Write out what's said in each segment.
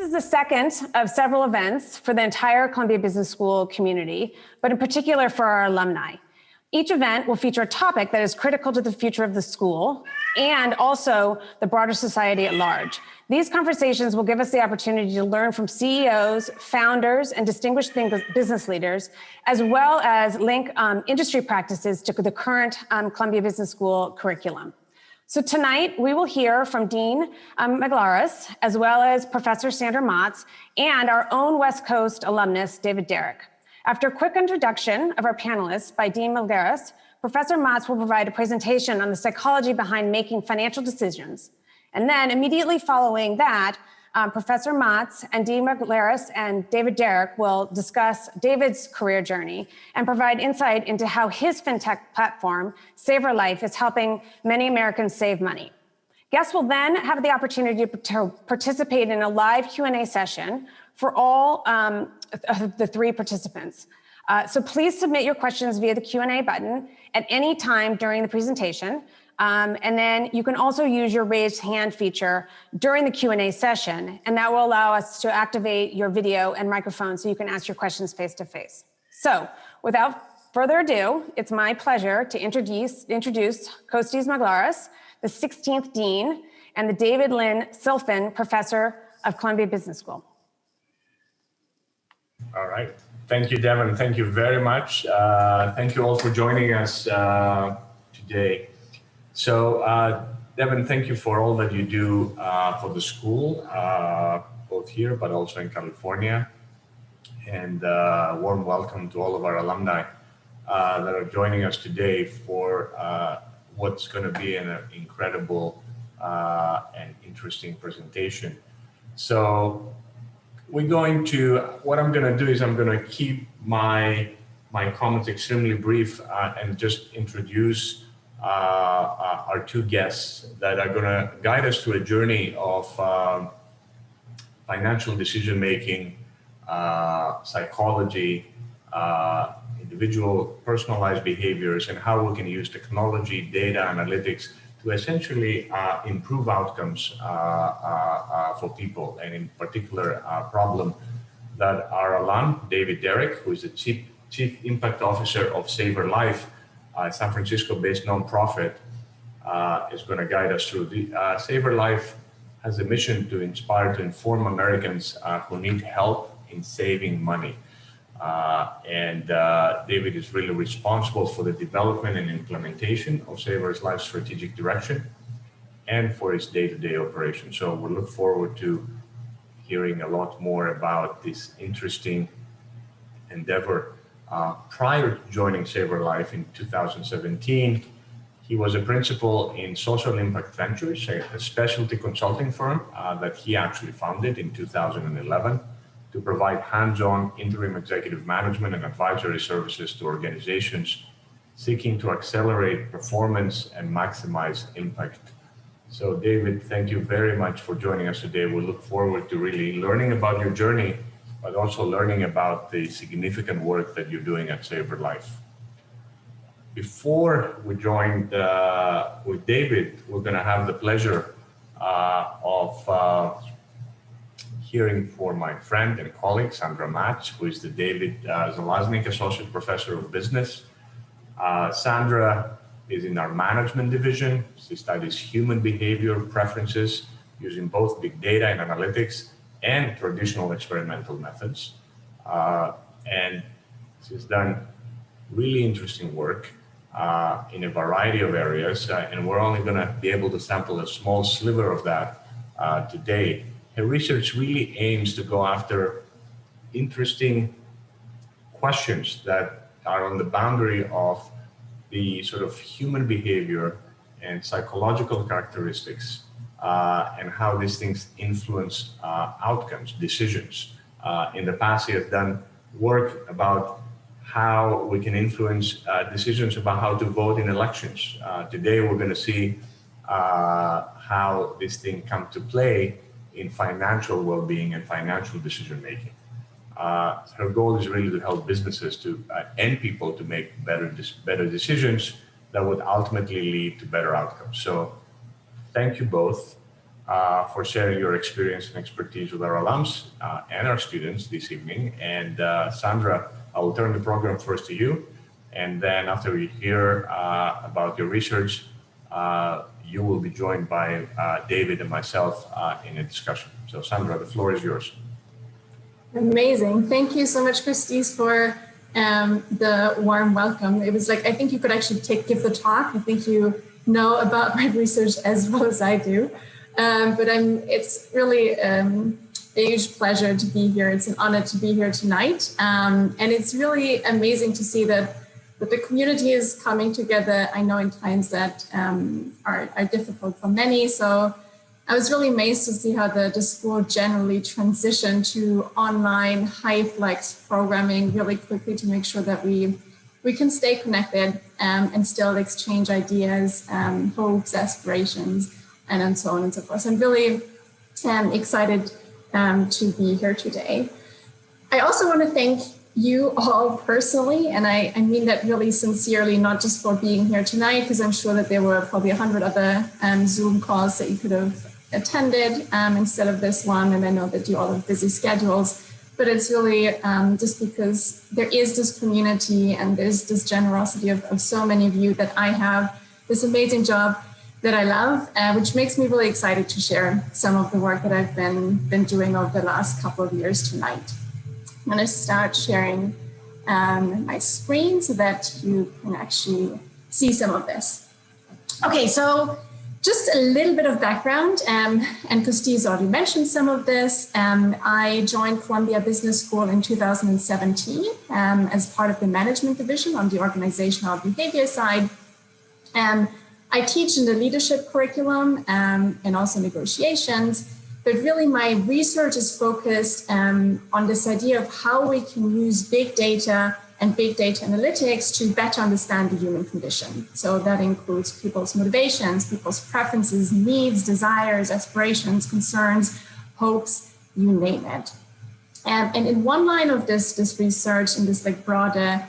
This is the second of several events for the entire Columbia Business School community, but in particular for our alumni. Each event will feature a topic that is critical to the future of the school and also the broader society at large. These conversations will give us the opportunity to learn from CEOs, founders, and distinguished business leaders, as well as link industry practices to the current Columbia Business School curriculum. So tonight, we will hear from Dean Maglaras, as well as Professor Sandra Matz, and our own West Coast alumnus, David Derryck. After a quick introduction of our panelists by Dean Maglaras, Professor Matz will provide a presentation on the psychology behind making financial decisions. And then immediately following that, Professor Matz and Dean Maglaras and David Derryck will discuss David's career journey and provide insight into how his fintech platform, SaverLife, is helping many Americans save money. Guests will then have the opportunity to participate in a live Q&A session for all of the three participants. So please submit your questions via the Q&A button at any time during the presentation. And then you can also use your raised hand feature during the Q&A session, and that will allow us to activate your video and microphone so you can ask your questions face to face. So without further ado, it's my pleasure to introduce Costis Maglaras, the 16th Dean, and the David Lynn Silfen Professor of Columbia Business School. All right. Thank you, Devin. Thank you very much. Thank you all for joining us today. So, Devin, thank you for all that you do for the school, both here, but also in California. And warm welcome to all of our alumni that are joining us today for what's going to be an incredible and interesting presentation. So, what I'm going to do is I'm going to keep my comments extremely brief and just introduce our two guests that are going to guide us through a journey of financial decision-making, psychology, individual personalized behaviors, and how we can use technology, data, analytics to essentially improve outcomes for people, and in particular, a problem that our alum, David Derryck, who is the Chief Impact Officer of SaverLife, a San Francisco-based nonprofit, is going to guide us through. SaverLife has a mission to inspire, to inform Americans who need help in saving money. David is really responsible for the development and implementation of SaverLife's strategic direction and for its day-to-day operation. So we look forward to hearing a lot more about this interesting endeavor. Prior to joining SaverLife in 2017, he was a principal in Social Impact Ventures, a specialty consulting firm that he actually founded in 2011 to provide hands-on interim executive management and advisory services to organizations seeking to accelerate performance and maximize impact. So David, thank you very much for joining us today. We look forward to really learning about your journey, but also learning about the significant work that you're doing at SaverLife. Before we joined with David, we're going to have the pleasure of hearing for my friend and colleague, Sandra Matz, who is the David Zalaznik Associate Professor of Business. Sandra is in our management division. She studies human behavior preferences using both big data and analytics and traditional experimental methods. And she's done really interesting work in a variety of areas, and we're only going to be able to sample a small sliver of that today. Her research really aims to go after interesting questions that are on the boundary of the sort of human behavior and psychological characteristics and how these things influence outcomes, decisions. In the past, he has done work about how we can influence decisions about how to vote in elections. Today, we're going to see how this thing come to play in financial well-being and financial decision-making. Her goal is really to help businesses and people to make better decisions that would ultimately lead to better outcomes. So thank you both. for sharing your experience and expertise with our alums and our students this evening. And Sandra, I will turn the program first to you. And then after we hear about your research, you will be joined by David and myself in a discussion. So Sandra, the floor is yours. Amazing. Thank you so much, Christine, for the warm welcome. It was like, I think you could actually give the talk. I think you know about my research as well as I do. But it's really a huge pleasure to be here. It's an honor to be here tonight. And it's really amazing to see that the community is coming together. I know in times that are difficult for many. So I was really amazed to see how the school generally transitioned to online high-flex programming really quickly to make sure that we can stay connected and still exchange ideas, hopes, aspirations, and so on and so forth. So I'm really excited to be here today. I also want to thank you all personally, and I mean that really sincerely, not just for being here tonight, because I'm sure that there were probably 100 other Zoom calls that you could have attended instead of this one, and I know that you all have busy schedules, but it's really just because there is this community and there's this generosity of so many of you that I have this amazing job that I love, which makes me really excited to share some of the work that I've been doing over the last couple of years tonight. I'm going to start sharing my screen so that you can actually see some of this. Okay, so just a little bit of background, and Costi's already mentioned some of this. I joined Columbia Business School in 2017 as part of the management division on the organizational behavior side. I teach in the leadership curriculum and also negotiations, but really my research is focused on this idea of how we can use big data and big data analytics to better understand the human condition. So that includes people's motivations, people's preferences, needs, desires, aspirations, concerns, hopes, you name it. And in one line of this research and this like broader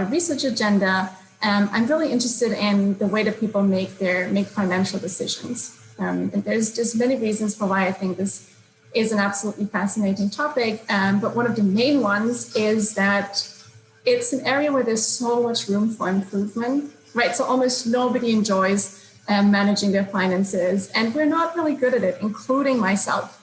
research agenda, I'm really interested in the way that people make financial decisions. And there's just many reasons for why I think this is an absolutely fascinating topic. But one of the main ones is that it's an area where there's so much room for improvement, right? So almost nobody enjoys managing their finances, and we're not really good at it, including myself.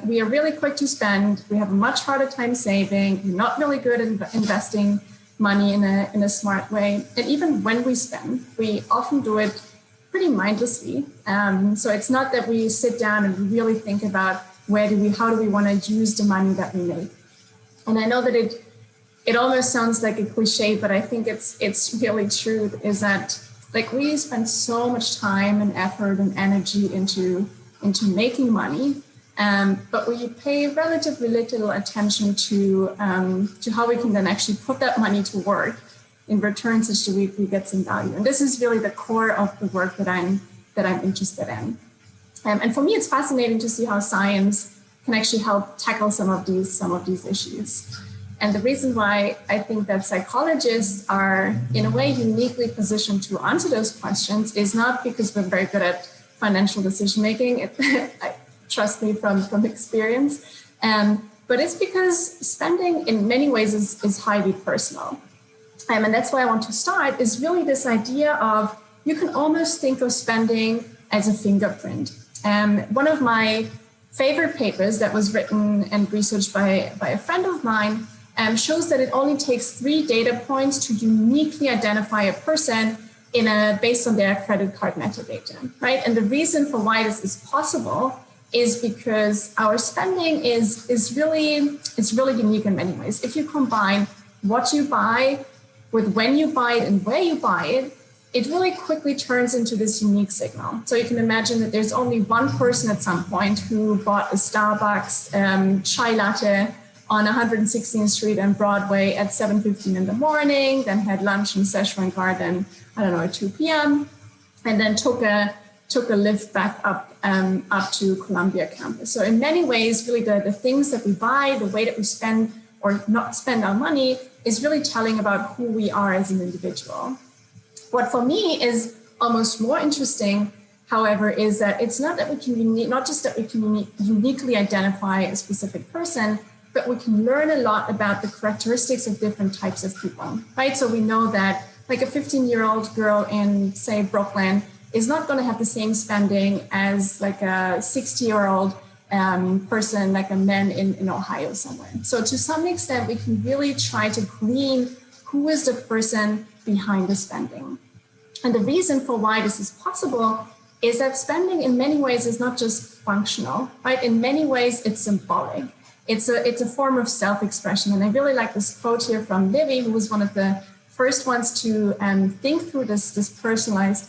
We are really quick to spend. We have a much harder time saving. We're not really good at investing money in a smart way. And even when we spend, we often do it pretty mindlessly. So it's not that we sit down and really think about how do we want to use the money that we make. And I know that it almost sounds like a cliche, but I think it's really true, is that like we spend so much time and effort and energy into making money, but we pay relatively little attention to how we can then actually put that money to work in return such that we get some value. And this is really the core of the work that I'm interested in. And for me, it's fascinating to see how science can actually help tackle some of these issues. And the reason why I think that psychologists are in a way uniquely positioned to answer those questions is not because we're very good at financial decision making. Trust me from experience. But it's because spending in many ways is highly personal. And that's why I want to start is really this idea of you can almost think of spending as a fingerprint. One of my favorite papers that was written and researched by a friend of mine shows that it only takes 3 data points to uniquely identify a person based on their credit card metadata, right? And the reason for why this is possible is because our spending is really unique in many ways. If you combine what you buy with when you buy it and where you buy it, it really quickly turns into this unique signal. So you can imagine that there's only one person at some point who bought a Starbucks chai latte on 116th Street and Broadway at 7:15 in the morning, then had lunch in Szechuan Garden, I don't know, at 2 p.m., and then took a lift back up to Columbia campus. So in many ways, really the things that we buy, the way that we spend or not spend our money is really telling about who we are as an individual. What for me is almost more interesting, however, is that it's not that we can not just that we can uniquely identify a specific person, but we can learn a lot about the characteristics of different types of people, right? So we know that like a 15-year-old girl in, say, Brooklyn is not going to have the same spending as like a 60-year-old person, like a man in Ohio somewhere. So to some extent, we can really try to glean who is the person behind the spending. And the reason for why this is possible is that spending in many ways is not just functional, right? In many ways, it's symbolic. It's a form of self-expression. And I really like this quote here from Livy, who was one of the first ones to think through this personalized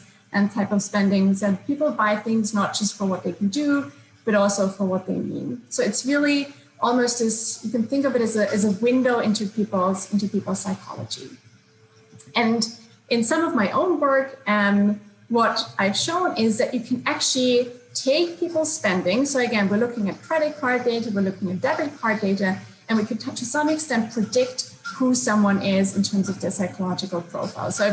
type of spending. Said people buy things not just for what they can do, but also for what they mean. So it's really almost as, you can think of it as a window into people's psychology. And in some of my own work, what I've shown is that you can actually take people's spending. So again, we're looking at credit card data, we're looking at debit card data, and we could to some extent predict who someone is in terms of their psychological profile. So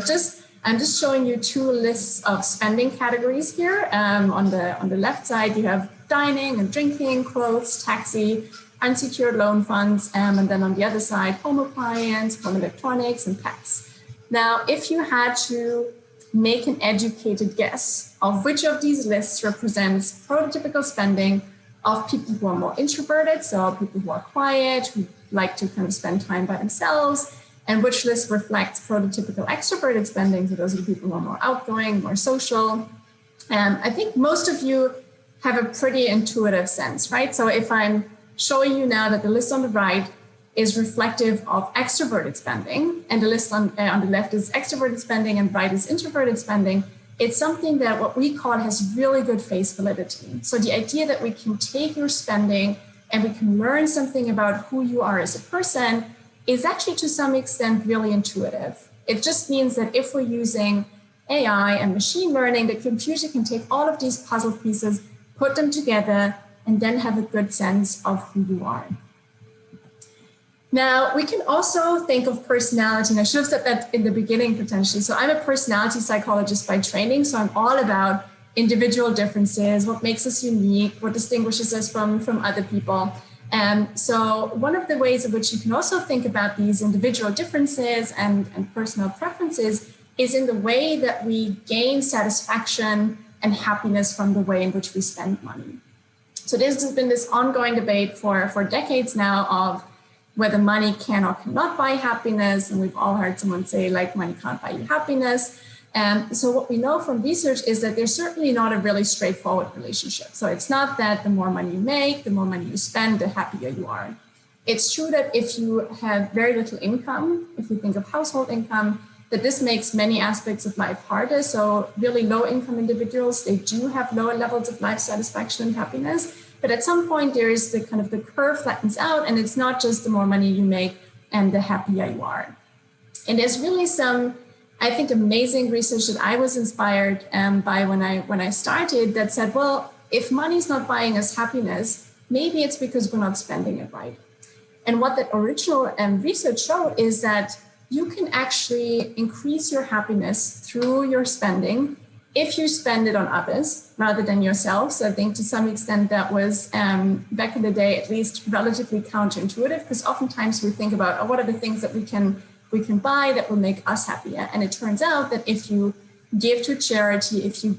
I'm just showing you two lists of spending categories here. On the left side, you have dining and drinking, clothes, taxi, unsecured loan funds, and then on the other side, home appliance, home electronics, and pets. Now, if you had to make an educated guess of which of these lists represents prototypical spending of people who are more introverted, so people who are quiet, who like to kind of spend time by themselves, and which list reflects prototypical extroverted spending, so those are the people who are more outgoing, more social. I think most of you have a pretty intuitive sense, right? So if I'm showing you now that the list on the right is reflective of extroverted spending, and the list on the left is extroverted spending and right is introverted spending, it's something that what we call has really good face validity. So the idea that we can take your spending and we can learn something about who you are as a person is actually to some extent really intuitive. It just means that if we're using AI and machine learning, the computer can take all of these puzzle pieces, put them together, and then have a good sense of who you are. Now, we can also think of personality, and I should have said that in the beginning potentially. So I'm a personality psychologist by training, so I'm all about individual differences, what makes us unique, what distinguishes us from other people. So one of the ways in which you can also think about these individual differences and personal preferences is in the way that we gain satisfaction and happiness from the way in which we spend money. So this has been this ongoing debate for decades now of whether money can or cannot buy happiness. And we've all heard someone say, like, money can't buy you happiness. So what we know from research is that there's certainly not a really straightforward relationship. So it's not that the more money you make, the more money you spend, the happier you are. It's true that if you have very little income, if you think of household income, that this makes many aspects of life harder. So really low income individuals, they do have lower levels of life satisfaction and happiness. But at some point, there is the kind of the curve flattens out, and it's not just the more money you make and the happier you are. And there's really some, I think, amazing research that I was inspired by when I started that said, well, if money's not buying us happiness, maybe it's because we're not spending it right. And what that original research showed is that you can actually increase your happiness through your spending if you spend it on others rather than yourself. So I think to some extent that was back in the day, at least relatively counterintuitive, because oftentimes we think about, oh, what are the things that we can buy that will make us happier? And it turns out that if you give to charity, if you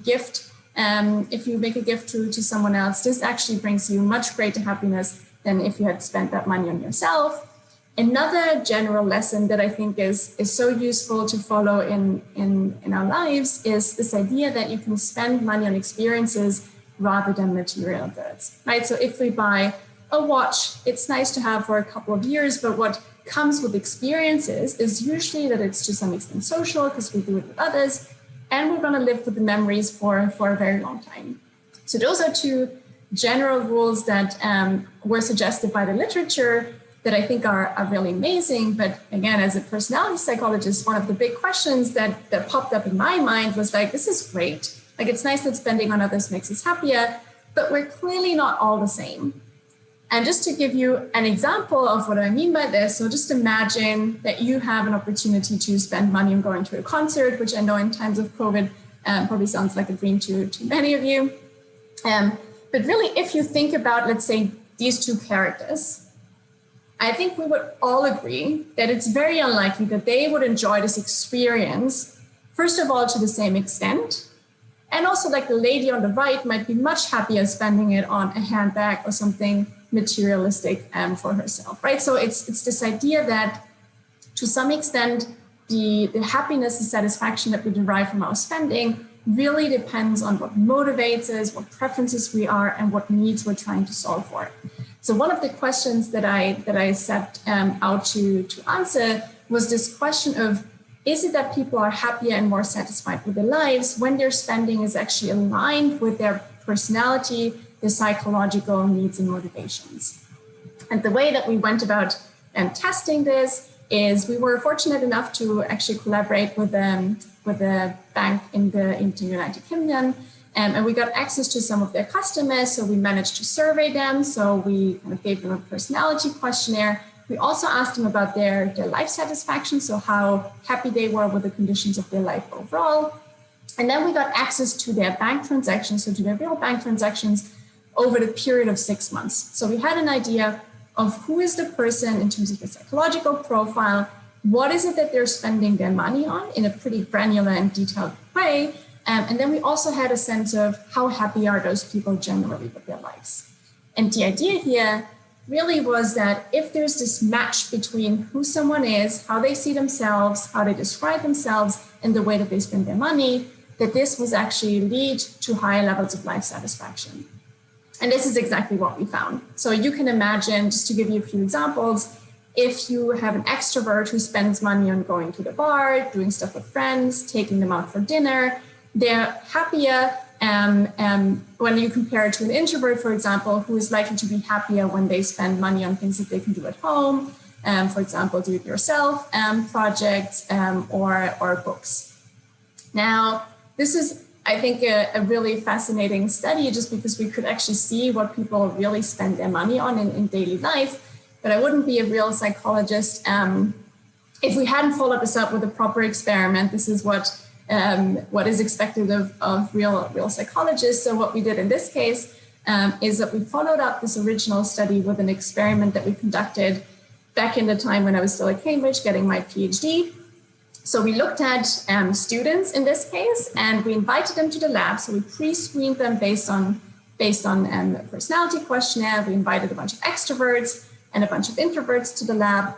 make a gift to someone else, this actually brings you much greater happiness than if you had spent that money on yourself. Another general lesson that I think is so useful to follow in our lives is this idea that you can spend money on experiences rather than material goods, right? So if we buy a watch, it's nice to have for a couple of years, but what comes with experiences is usually that it's to some extent social because we do it with others, and we're going to live with the memories for a very long time. So those are two general rules that were suggested by the literature that I think are really amazing. But again, as a personality psychologist, one of the big questions that popped up in my mind was like, this is great. Like, it's nice that spending on others makes us happier, but we're clearly not all the same. And just to give you an example of what I mean by this, so just imagine that you have an opportunity to spend money on going to a concert, which I know in times of COVID Probably sounds like a dream to many of you. But really, if you think about, let's say, these two characters, I think we would all agree that it's very unlikely that they would enjoy this experience, first of all, to the same extent. And also, like the lady on the right might be much happier spending it on a handbag or something materialistic for herself, right? So it's this idea that to some extent, the happiness and satisfaction that we derive from our spending really depends on what motivates us, what preferences we are, and what needs we're trying to solve for. So one of the questions that I set out to answer was this question of, is it that people are happier and more satisfied with their lives when their spending is actually aligned with their personality, their psychological needs and motivations? And the way that we went about testing this is we were fortunate enough to actually collaborate with a bank in the United Kingdom, and we got access to some of their customers. So we managed to survey them. So we kind of gave them a personality questionnaire. We also asked them about their life satisfaction, so how happy they were with the conditions of their life overall. And then we got access to their bank transactions, so to their real bank transactions over the period of 6 months. So we had an idea of who is the person in terms of the psychological profile, what is it that they're spending their money on in a pretty granular and detailed way. And then we also had a sense of how happy are those people generally with their lives. And the idea here really was that if there's this match between who someone is, how they see themselves, how they describe themselves, and the way that they spend their money, that this was actually lead to higher levels of life satisfaction. And this is exactly what we found. So you can imagine, just to give you a few examples, if you have an extrovert who spends money on going to the bar, doing stuff with friends, taking them out for dinner, they're happier when you compare it to an introvert, for example, who is likely to be happier when they spend money on things that they can do at home, for example, do-it-yourself projects or books. Now, this is, I think, a really fascinating study just because we could actually see what people really spend their money on in daily life. But I wouldn't be a real psychologist if we hadn't followed this up with a proper experiment. This is what is expected of real psychologists. So what we did in this case is that we followed up this original study with an experiment that we conducted back in the time when I was still at Cambridge getting my PhD. So we looked at students in this case, and we invited them to the lab. So we pre-screened them based on a personality questionnaire. We invited a bunch of extroverts and a bunch of introverts to the lab.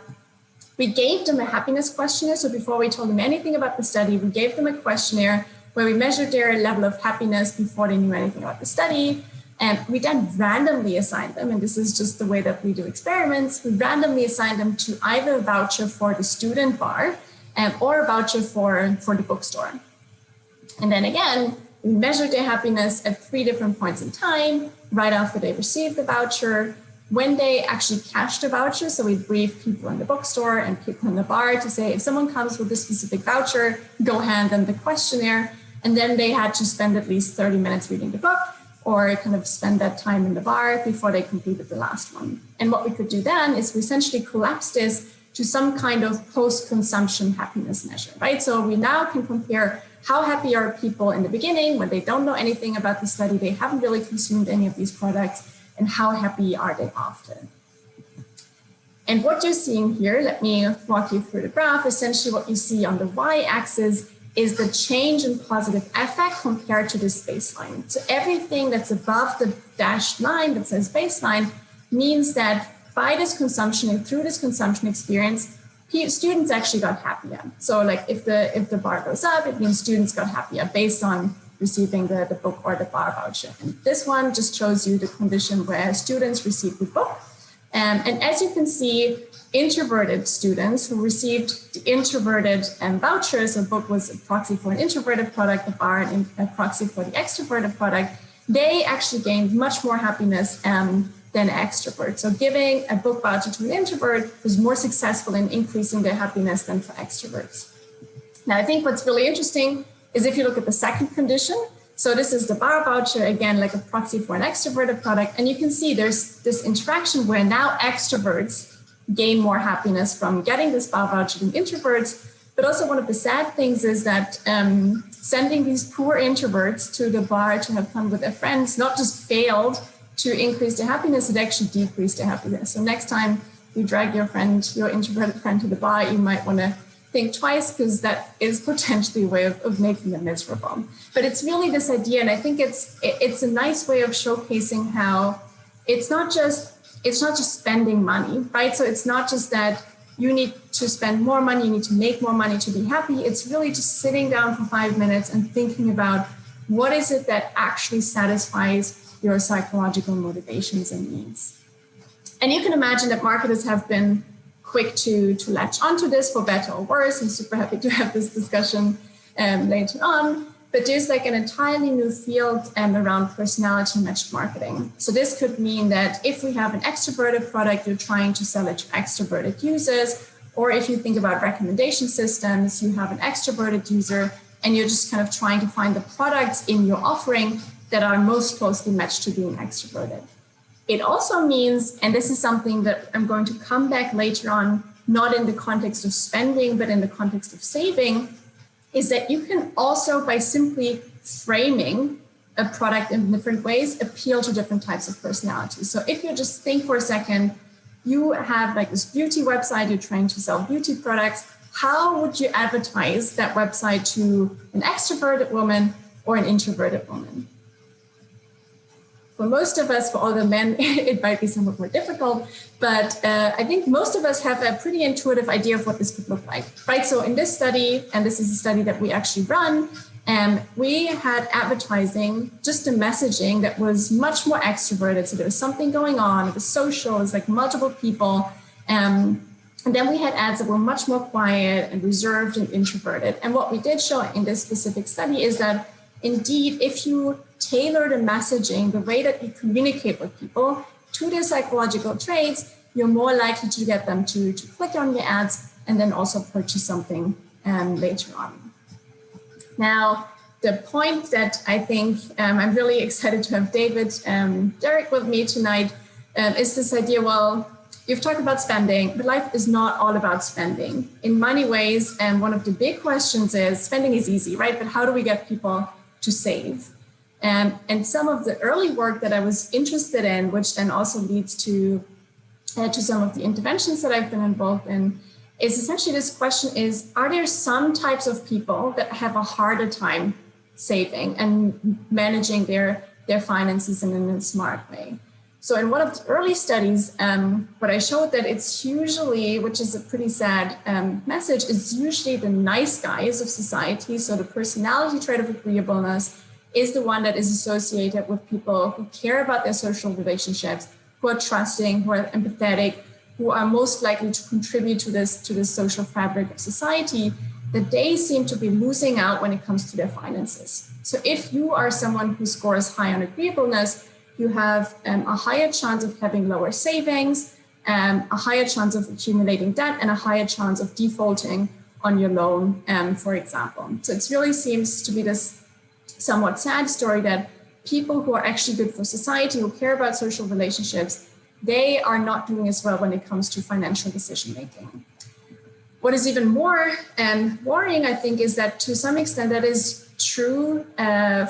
We gave them a happiness questionnaire. So before we told them anything about the study, we gave them a questionnaire where we measured their level of happiness before they knew anything about the study. And we then randomly assigned them, and this is just the way that we do experiments, we randomly assigned them to either a voucher for the student bar or a voucher for the bookstore. And then again, we measured their happiness at 3 different points in time, right after they received the voucher, when they actually cashed the voucher. So we briefed people in the bookstore and people in the bar to say, if someone comes with a specific voucher, go hand them the questionnaire. And then they had to spend at least 30 minutes reading the book or kind of spend that time in the bar before they completed the last one. And what we could do then is we essentially collapse this to some kind of post-consumption happiness measure, right? So we now can compare how happy are people in the beginning when they don't know anything about the study, they haven't really consumed any of these products, and how happy are they after. And what you're seeing here, let me walk you through the graph. Essentially what you see on the y-axis is the change in positive affect compared to this baseline. So everything that's above the dashed line that says baseline means that by this consumption and through this consumption experience, students actually got happier. So like if the bar goes up, it means students got happier based on receiving the book or the bar voucher. And this one just shows you the condition where students received the book. And as you can see, introverted students who received the introverted vouchers, a book was a proxy for an introverted product, the bar a proxy for the extroverted product, they actually gained much more happiness than extroverts. So giving a book voucher to an introvert was more successful in increasing their happiness than for extroverts. Now, I think what's really interesting is if you look at the second condition, so this is the bar voucher, again, like a proxy for an extroverted product, and you can see there's this interaction where now extroverts gain more happiness from getting this bar voucher than introverts, But also one of the sad things is that sending these poor introverts to the bar to have fun with their friends not just failed to increase their happiness, it actually decreased their happiness. So next time you drag your introverted friend to the bar, you might want to think twice, because that is potentially a way of making them miserable. But it's really this idea, and I think it's a nice way of showcasing how it's not just spending money, right? So it's not just that you need to spend more money, you need to make more money to be happy. It's really just sitting down for 5 minutes and thinking about what is it that actually satisfies your psychological motivations and needs. And you can imagine that marketers have been quick to latch onto this, for better or worse. I'm super happy to have this discussion later on. But there's like an entirely new field around personality matched marketing. So this could mean that if we have an extroverted product, you're trying to sell it to extroverted users. Or if you think about recommendation systems, you have an extroverted user and you're just kind of trying to find the products in your offering that are most closely matched to being extroverted. It also means, and this is something that I'm going to come back later on, not in the context of spending, but in the context of saving, is that you can also, by simply framing a product in different ways, appeal to different types of personalities. So if you just think for a second, you have like this beauty website, you're trying to sell beauty products, how would you advertise that website to an extroverted woman or an introverted woman? For most of us, for all the men, it might be somewhat more difficult, but I think most of us have a pretty intuitive idea of what this could look like, right? So in this study, and this is a study that we actually run, we had advertising, just a messaging that was much more extroverted. So there was something going on, it was social, it was like multiple people. And then we had ads that were much more quiet and reserved and introverted. And what we did show in this specific study is that indeed, if you tailor the messaging, the way that you communicate with people to their psychological traits, you're more likely to get them to click on your ads and then also purchase something later on. Now, the point that I think I'm really excited to have David Derryck with me tonight is this idea, well, you've talked about spending, but life is not all about spending. In many ways, one of the big questions is, spending is easy, right? But how do we get people to save? And some of the early work that I was interested in, which then also leads to some of the interventions that I've been involved in, is essentially this question is, are there some types of people that have a harder time saving and managing their finances in a smart way? So in one of the early studies, what I showed that it's usually, which is a pretty sad message, is usually the nice guys of society. So the personality trait of agreeableness is the one that is associated with people who care about their social relationships, who are trusting, who are empathetic, who are most likely to contribute to this social fabric of society, that they seem to be losing out when it comes to their finances. So if you are someone who scores high on agreeableness, you have a higher chance of having lower savings, a higher chance of accumulating debt, and a higher chance of defaulting on your loan, for example. So it really seems to be this somewhat sad story that people who are actually good for society, who care about social relationships, they are not doing as well when it comes to financial decision making. What is even more worrying, I think, is that to some extent that is true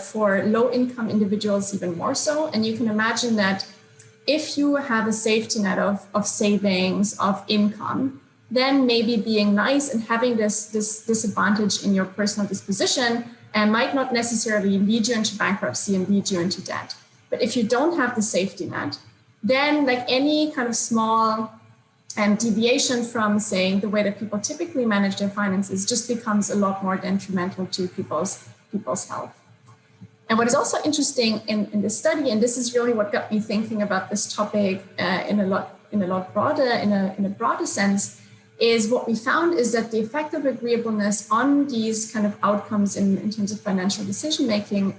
for low-income individuals even more so. And you can imagine that if you have a safety net of savings, of income, then maybe being nice and having this disadvantage in your personal disposition might not necessarily lead you into bankruptcy and lead you into debt. But if you don't have the safety net, then like any kind of small deviation from, say, the way that people typically manage their finances just becomes a lot more detrimental to people's health. And what is also interesting in this study, and this is really what got me thinking about this topic in a broader sense, is what we found is that the effect of agreeableness on these kind of outcomes in terms of financial decision making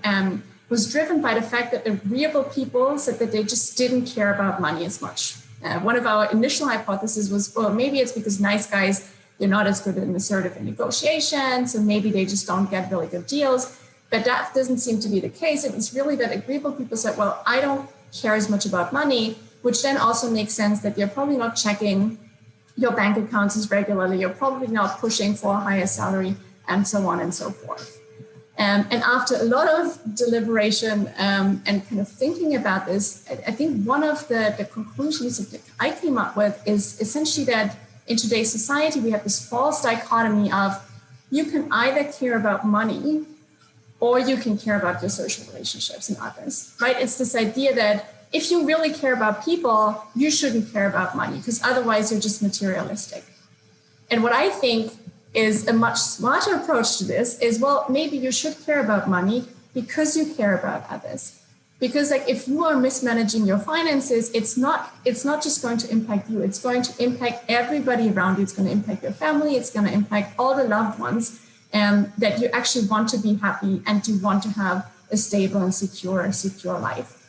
was driven by the fact that agreeable people said that they just didn't care about money as much. One of our initial hypotheses was, well, maybe it's because nice guys, they're not as good in assertive negotiations, and maybe they just don't get really good deals. But that doesn't seem to be the case. It was really that agreeable people said, well, I don't care as much about money, which then also makes sense that they're probably not checking your bank accounts as regularly, you're probably not pushing for a higher salary, and so on and so forth. And after a lot of deliberation and kind of thinking about this, I think one of the conclusions that I came up with is essentially that in today's society, we have this false dichotomy of you can either care about money or you can care about your social relationships and others, right? It's this idea that if you really care about people, you shouldn't care about money because otherwise you're just materialistic. And what I think is a much smarter approach to this is, well, maybe you should care about money because you care about others. Because like if you are mismanaging your finances, it's not just going to impact you, it's going to impact everybody around you. It's going to impact your family, it's going to impact all the loved ones, and that you actually want to be happy and you want to have a stable and secure life.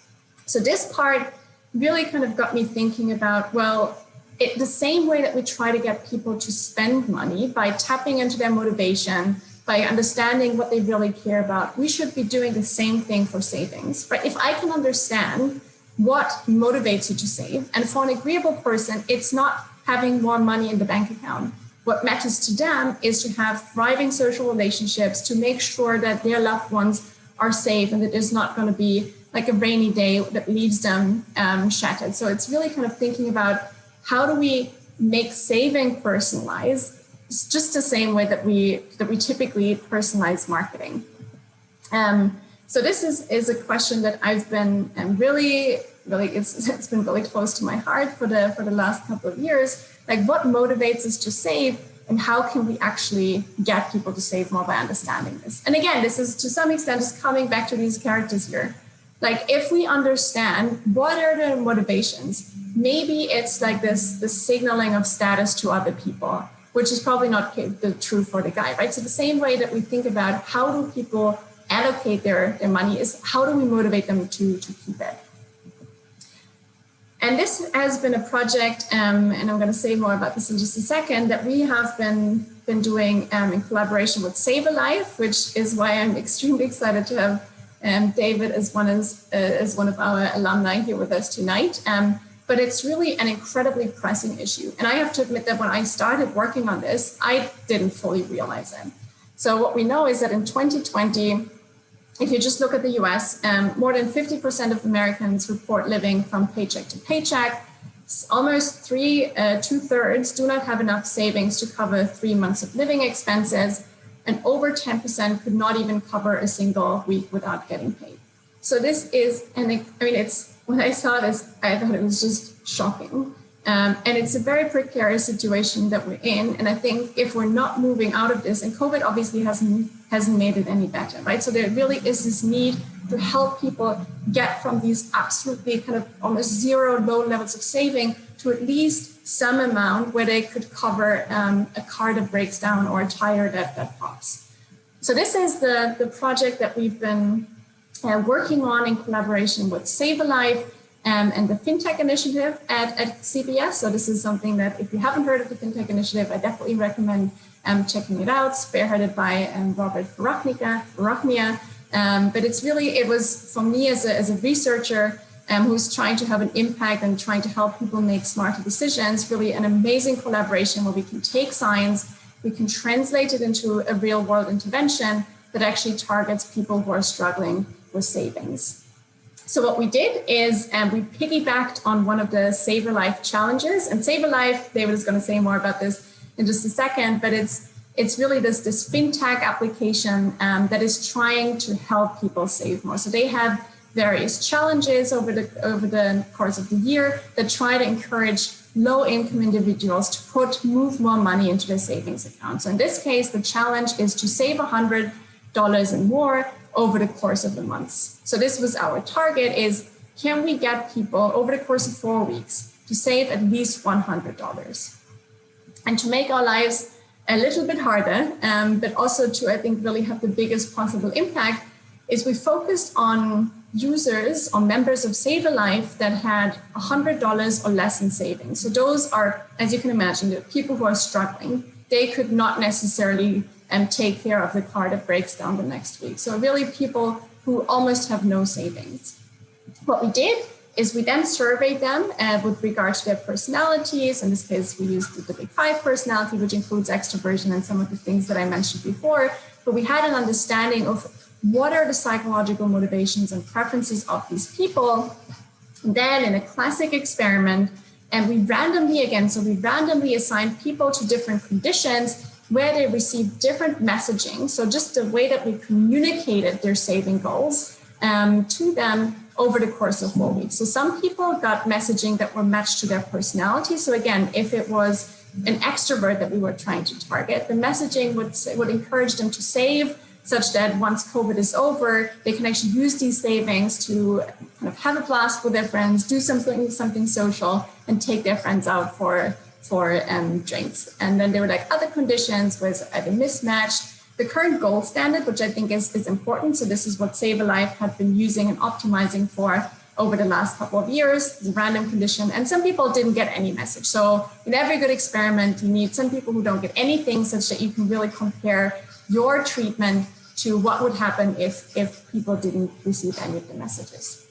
So this part really kind of got me thinking about, well, the same way that we try to get people to spend money by tapping into their motivation, by understanding what they really care about, we should be doing the same thing for savings, right? If I can understand what motivates you to save, and for an agreeable person, it's not having more money in the bank account. What matters to them is to have thriving social relationships, to make sure that their loved ones are safe and that there's not going to be like a rainy day that leaves them shattered. So it's really kind of thinking about how do we make saving personalized. It's just the same way that we typically personalize marketing. So this is a question that I've been really it's been really close to my heart for the last couple of years. Like, what motivates us to save, and how can we actually get people to save more by understanding this? And again, this is to some extent just coming back to these characters here. Like, if we understand what are their motivations, maybe it's like this signaling of status to other people, which is probably not the true for the guy, right? So the same way that we think about how do people allocate their money is how do we motivate them to keep it? And this has been a project, and I'm going to say more about this in just a second, that we have been doing in collaboration with SaverLife, which is why I'm extremely excited to have David as one of our alumni here with us tonight. But it's really an incredibly pressing issue. And I have to admit that when I started working on this, I didn't fully realize it. So what we know is that in 2020, if you just look at the US, more than 50% of Americans report living from paycheck to paycheck. Almost two-thirds do not have enough savings to cover 3 months of living expenses. And over 10% could not even cover a single week without getting paid. So this is, when I saw this, I thought it was just shocking. And it's a very precarious situation that we're in. And I think if we're not moving out of this, and COVID obviously hasn't made it any better, right? So there really is this need to help people get from these absolutely kind of almost zero low levels of saving to at least some amount where they could cover a car that breaks down or a tire that pops. So this is the project that we've been working on in collaboration with SaverLife and the Fintech Initiative at CBS. So this is something that, if you haven't heard of the Fintech Initiative, I definitely recommend checking it out, spearheaded by Robert Farahmia. But it was for me as a researcher who's trying to have an impact and trying to help people make smarter decisions, really an amazing collaboration where we can take science, we can translate it into a real world intervention that actually targets people who are struggling with savings. So what we did is we piggybacked on one of the SaverLife challenges, and SaverLife, David is going to say more about this in just a second, but it's really this fintech application that is trying to help people save more. So they have various challenges over the course of the year that try to encourage low-income individuals to move more money into their savings account. So in this case, the challenge is to save $100 and more over the course of the months. So this was our target: is can we get people over the course of 4 weeks to save at least $100? And to make our lives a little bit harder, but also to, I think, really have the biggest possible impact, is we focused on users or members of SaverLife that had $100 or less in savings. So those are, as you can imagine, the people who are struggling. They could not necessarily take care of the car that breaks down the next week. So really people who almost have no savings. What we did is we then surveyed them with regard to their personalities. In this case, we used the Big Five personality, which includes extroversion and some of the things that I mentioned before. But we had an understanding of what are the psychological motivations and preferences of these people. And then in a classic experiment, and we randomly assigned people to different conditions where they received different messaging. So just the way that we communicated their saving goals to them over the course of 4 weeks. So some people got messaging that were matched to their personality. So again, if it was an extrovert that we were trying to target, the messaging would encourage them to save, such that once COVID is over, they can actually use these savings to kind of have a blast with their friends, do something social, and take their friends out for drinks. And then there were like other conditions was either mismatched. The current gold standard, which I think is important. So this is what SaverLife had been using and optimizing for over the last couple of years, the random condition. And some people didn't get any message. So in every good experiment, you need some people who don't get anything, such that you can really compare your treatment to what would happen if people didn't receive any of the messages.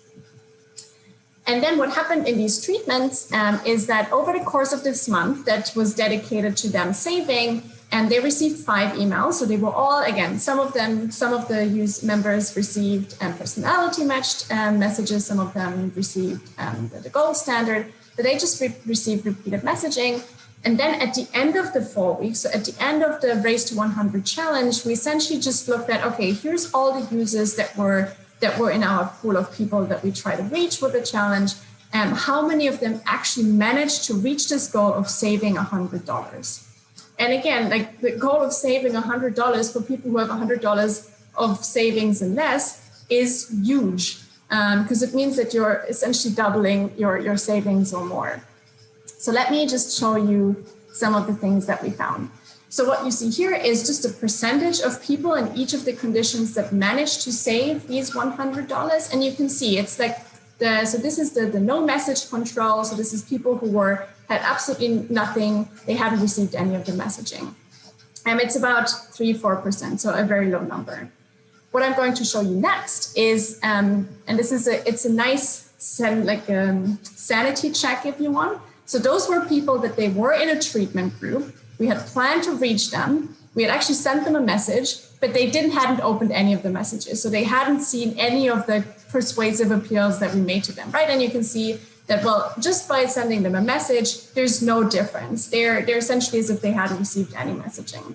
And then what happened in these treatments is that over the course of this month that was dedicated to them saving, and they received 5 emails. So they were all, again, some of the members received personality matched messages, some of them received the gold standard, but they just received repeated messaging. And then at the end of the 4 weeks, so at the end of the Race to 100 challenge, we essentially just looked at, okay, here's all the users that were in our pool of people that we try to reach with the challenge, and how many of them actually managed to reach this goal of saving $100. And again, like the goal of saving $100 for people who have $100 of savings and less is huge, because it means that you're essentially doubling your savings or more. So let me just show you some of the things that we found. So what you see here is just a percentage of people in each of the conditions that managed to save these $100. And you can see it's like so this is the no message control. So this is people who had absolutely nothing. They hadn't received any of the messaging. It's about 3-4%, so a very low number. What I'm going to show you next is, and this is it's a nice sanity check if you want. So those were people that they were in a treatment group. We had planned to reach them. We had actually sent them a message, but they hadn't opened any of the messages. So they hadn't seen any of the persuasive appeals that we made to them, right? And you can see that, well, just by sending them a message, there's no difference. They're essentially as if they hadn't received any messaging.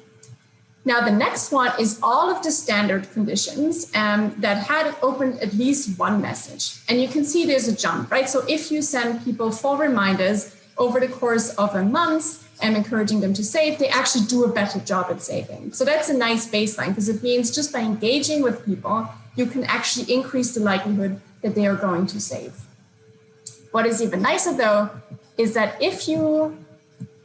Now, the next one is all of the standard conditions that had opened at least one message. And you can see there's a jump, right? So if you send people 4 reminders over the course of a month and encouraging them to save, they actually do a better job at saving. So that's a nice baseline, because it means just by engaging with people, you can actually increase the likelihood that they are going to save. What is even nicer, though, is that if you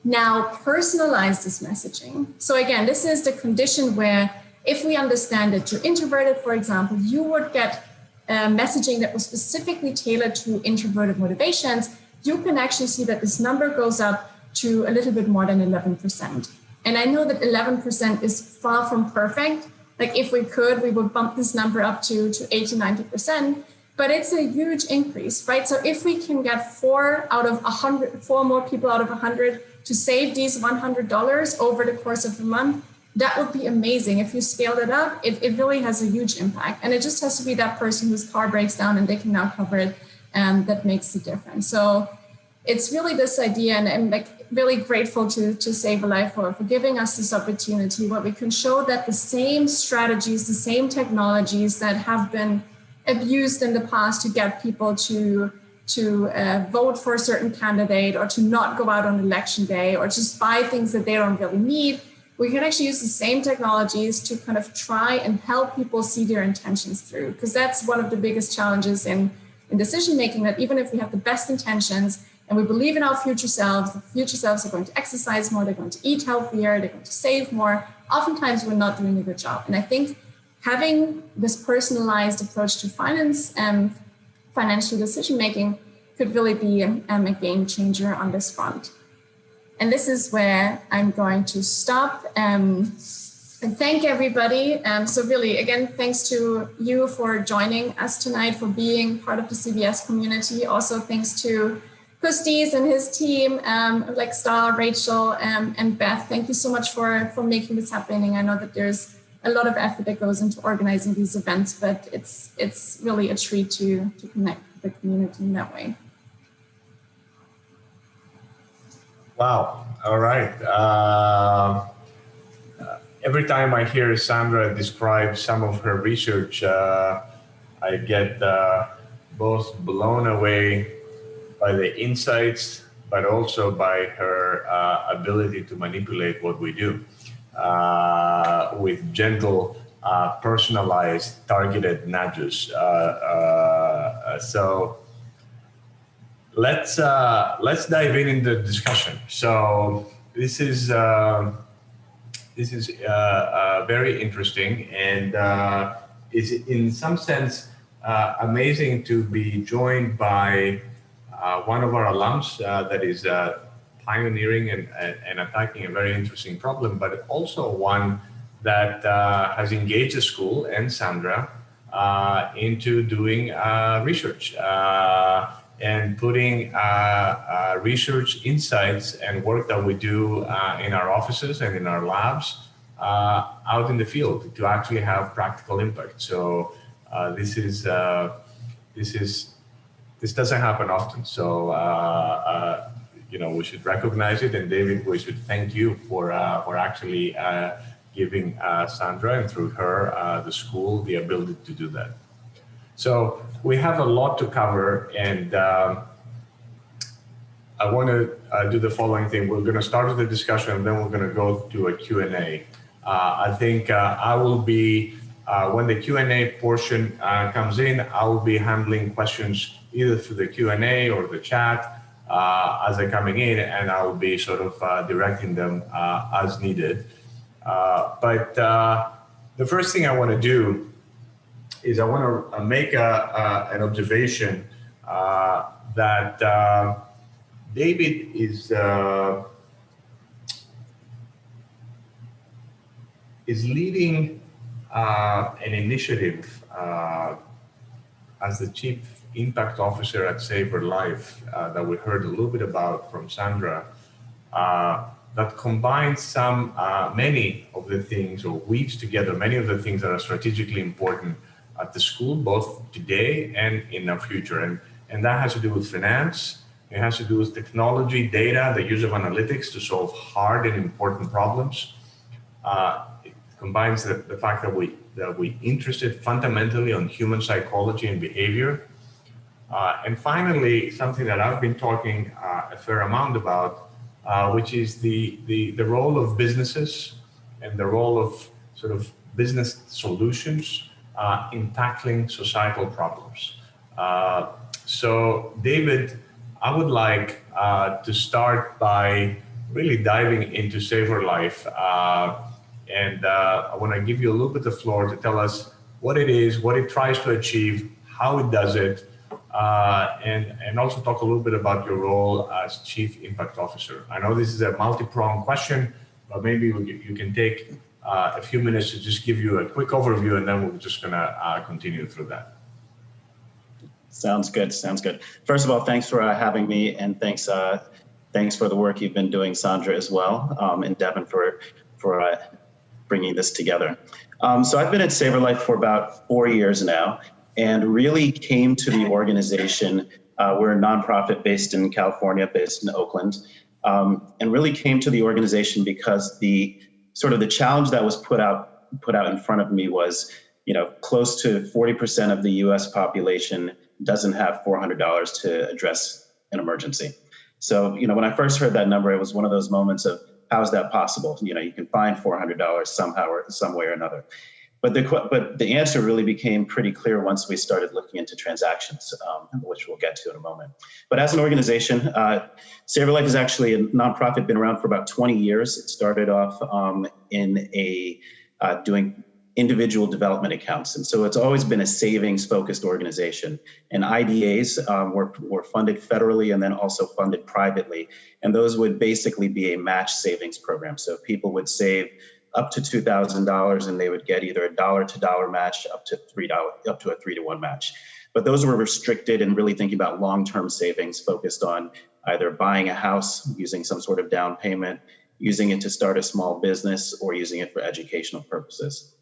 now personalize this messaging. So again, this is the condition where if we understand that you're introverted, for example, you would get messaging that was specifically tailored to introverted motivations. You can actually see that this number goes up to a little bit more than 11%. And I know that 11% is far from perfect. Like if we could, we would bump this number up to 80, 90%. But it's a huge increase, right? So if we can get 4 more people out of 100 to save these $100 over the course of a month, that would be amazing. If you scale it up, it really has a huge impact. And it just has to be that person whose car breaks down and they can now cover it, and that makes the difference. So it's really this idea, and I'm like really grateful to SaverLife for giving us this opportunity where we can show that the same strategies, the same technologies that have been abused in the past to get people to vote for a certain candidate or to not go out on election day or just buy things that they don't really need, we can actually use the same technologies to kind of try and help people see their intentions through. Because that's one of the biggest challenges in decision making, that even if we have the best intentions and we believe in our future selves, the future selves are going to exercise more, they're going to eat healthier, they're going to save more, oftentimes we're not doing a good job. And I think having this personalized approach to finance and financial decision making could really be a game changer on this front. And this is where I'm going to stop. And thank everybody. So really, again, thanks to you for joining us tonight, for being part of the CBS community. Also, thanks to Costis and his team, like Star, Rachel, and Beth. Thank you so much for making this happening. I know that there's a lot of effort that goes into organizing these events, but it's really a treat to connect with the community in that way. Wow. All right. Every time I hear Sandra describe some of her research, I get both blown away by the insights, but also by her ability to manipulate what we do with gentle, personalized, targeted nudges. So let's dive in the discussion. So this is very interesting, and is in some sense amazing to be joined by one of our alums that is pioneering and attacking a very interesting problem, but also one that has engaged the school and Sandra into doing research and putting research insights and work that we do in our offices and in our labs out in the field to actually have practical impact. So this doesn't happen often. So we should recognize it. And David, we should thank you for actually giving Sandra and through her the school the ability to do that. So we have a lot to cover, and I want to do the following thing. We're going to start with the discussion, and then we're going to go to a Q&A. I think I will be, when the Q&A portion comes in, I will be handling questions either through the Q&A or the chat as they're coming in, and I will be sort of directing them as needed. But the first thing I want to do is I want to make an observation that David is leading an initiative as the Chief Impact Officer at SaverLife that we heard a little bit about from Sandra, that combines many of the things, or weaves together many of the things that are strategically important at the school, both today and in our future. And that has to do with finance. It has to do with technology, data, the use of analytics to solve hard and important problems. It combines the fact that we interested fundamentally on human psychology and behavior. And finally, something that I've been talking a fair amount about, which is the role of businesses and the role of sort of business solutions in tackling societal problems. So David, I would like to start by really diving into SaverLife. And I want to give you a little bit of the floor to tell us what it is, what it tries to achieve, how it does it, and also talk a little bit about your role as Chief Impact Officer. I know this is a multi-pronged question, but maybe you can take a few minutes to just give you a quick overview, and then we're just going to continue through that. Sounds good. Sounds good. First of all, thanks for having me, and thanks for the work you've been doing, Sandra, as well, and Devin for bringing this together. So I've been at SaverLife for about 4 years now, and really came to the organization. We're a nonprofit based in California, based in Oakland, and really came to the organization because the challenge that was put out in front of me was, close to 40% of the U.S. population doesn't have $400 to address an emergency. So, when I first heard that number, it was one of those moments of, how is that possible? You can find $400 somehow or some way or another. But the answer really became pretty clear once we started looking into transactions, which we'll get to in a moment. But as an organization, SaverLife is actually a nonprofit, been around for about 20 years. It started off doing individual development accounts. And so it's always been a savings-focused organization. And IDAs were funded federally and then also funded privately. And those would basically be a match savings program. So people would save up to $2,000, and they would get either a dollar-to-dollar match up to a 3-to-1 match. But those were restricted and really thinking about long-term savings focused on either buying a house, using some sort of down payment, using it to start a small business, or using it for educational purposes.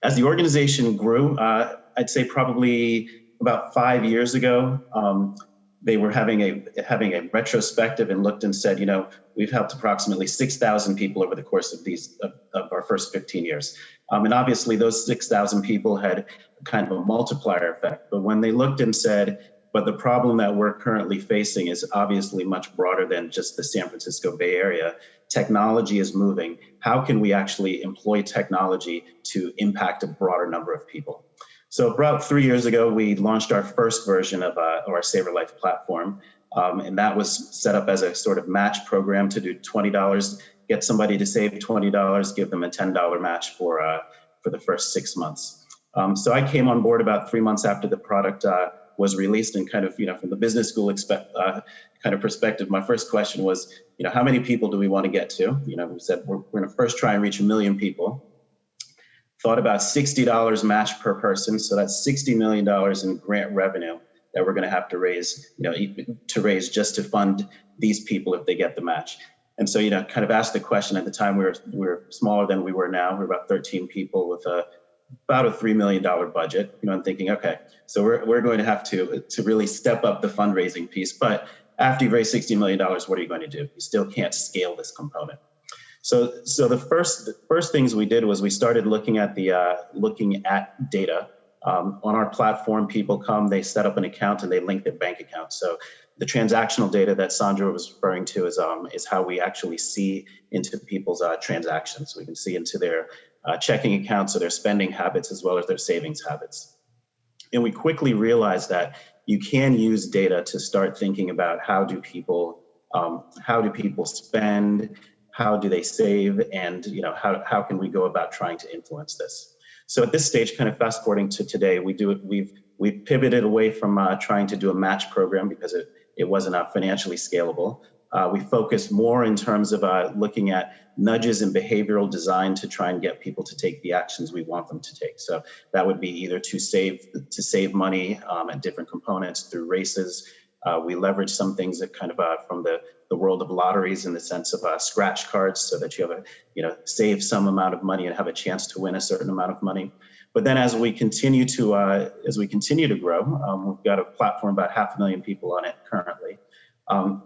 As the organization grew, I'd say probably about 5 years ago, they were having a retrospective and looked and said, we've helped approximately 6,000 people over the course of our first 15 years. And obviously those 6,000 people had kind of a multiplier effect. But when they looked and said, but the problem that we're currently facing is obviously much broader than just the San Francisco Bay Area. Technology is moving. How can we actually employ technology to impact a broader number of people? So about 3 years ago, we launched our first version of our SaverLife platform. And that was set up as a sort of match program to do $20, get somebody to save $20, give them a $10 match for the first 6 months. So I came on board about 3 months after the product was released, and kind of, from the business school kind of perspective, my first question was, how many people do we want to get to? We said, we're going to first try and reach 1 million people. Thought about $60 match per person. So that's $60 million in grant revenue that we're going to have to raise, just to fund these people if they get the match. And so, kind of asked the question. At the time, we were smaller than we were now. We're about 13 people with about a $3 million budget. I'm thinking, okay, so we're going to have to really step up the fundraising piece. But after you raise $60 million, what are you going to do? You still can't scale this component. So the first things we did was we started looking at data. On our platform, people come, they set up an account, and they link their bank account. So the transactional data that Sandra was referring to is how we actually see into people's transactions. We can see into their checking accounts, or their spending habits, as well as their savings habits. And we quickly realized that you can use data to start thinking about how do people spend, how do they save, and how can we go about trying to influence this. So at this stage, kind of fast forwarding to today, we've pivoted away from trying to do a match program because it wasn't financially scalable. We focus more in terms of looking at nudges and behavioral design to try and get people to take the actions we want them to take. So that would be either to save money at different components through races. We leverage some things that kind of from the world of lotteries, in the sense of scratch cards, so that you have save some amount of money and have a chance to win a certain amount of money. But then as we continue to grow, we've got a platform about 500,000 people on it currently.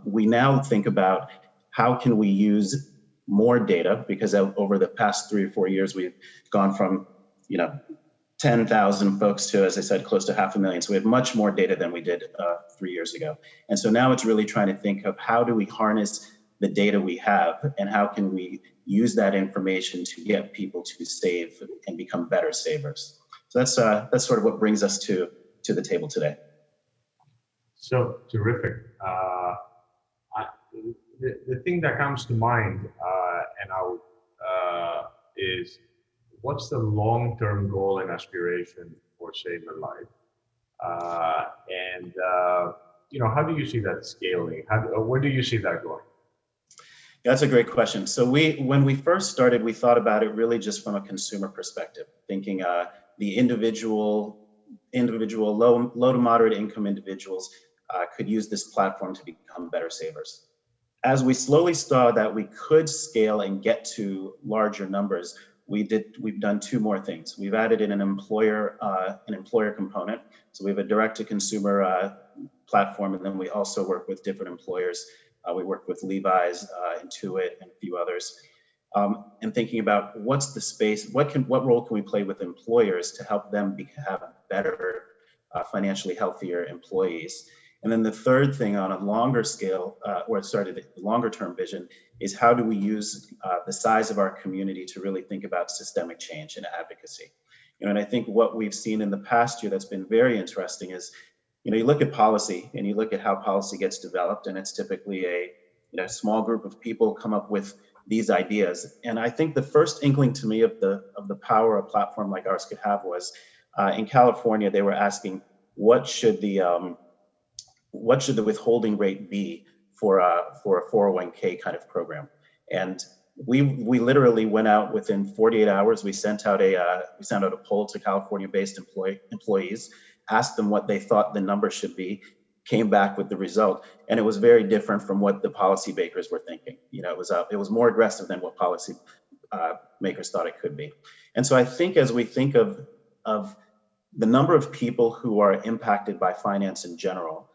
We now think about how can we use more data, because over the past 3 or 4 years, we've gone from 10,000 folks to, as I said, close to 500,000. So we have much more data than we did 3 years ago. And so now it's really trying to think of how do we harness the data we have, and how can we use that information to get people to save and become better savers. So that's sort of what brings us to the table today. So terrific. The thing that comes to mind, is what's the long-term goal and aspiration for SaverLife? How do you see that scaling? Where do you see that going? That's a great question. So when we first started, we thought about it really just from a consumer perspective, thinking the individual low to moderate income individuals could use this platform to become better savers. As we slowly saw that we could scale and get to larger numbers, we've done 2 more things. We've added in an employer component. So we have a direct to consumer platform, and then we also work with different employers. We work with Levi's, Intuit, and a few others. And thinking about what's the space, what role can we play with employers to help them have better, financially healthier employees. And then the third thing on a longer scale, the longer term vision, is how do we use the size of our community to really think about systemic change and advocacy. And I think what we've seen in the past year that's been very interesting is, you look at policy and you look at how policy gets developed, and it's typically a small group of people come up with these ideas. And I think the first inkling to me of the power a platform like ours could have was in California, they were asking what should the withholding rate be for a 401k kind of program. And we literally went out within 48 hours. We sent out a poll to California-based employees, asked them what they thought the number should be, came back with the result, and it was very different from what the policy makers were thinking. It was more aggressive than what policy makers thought it could be. And so I think as we think of the number of people who are impacted by finance in general,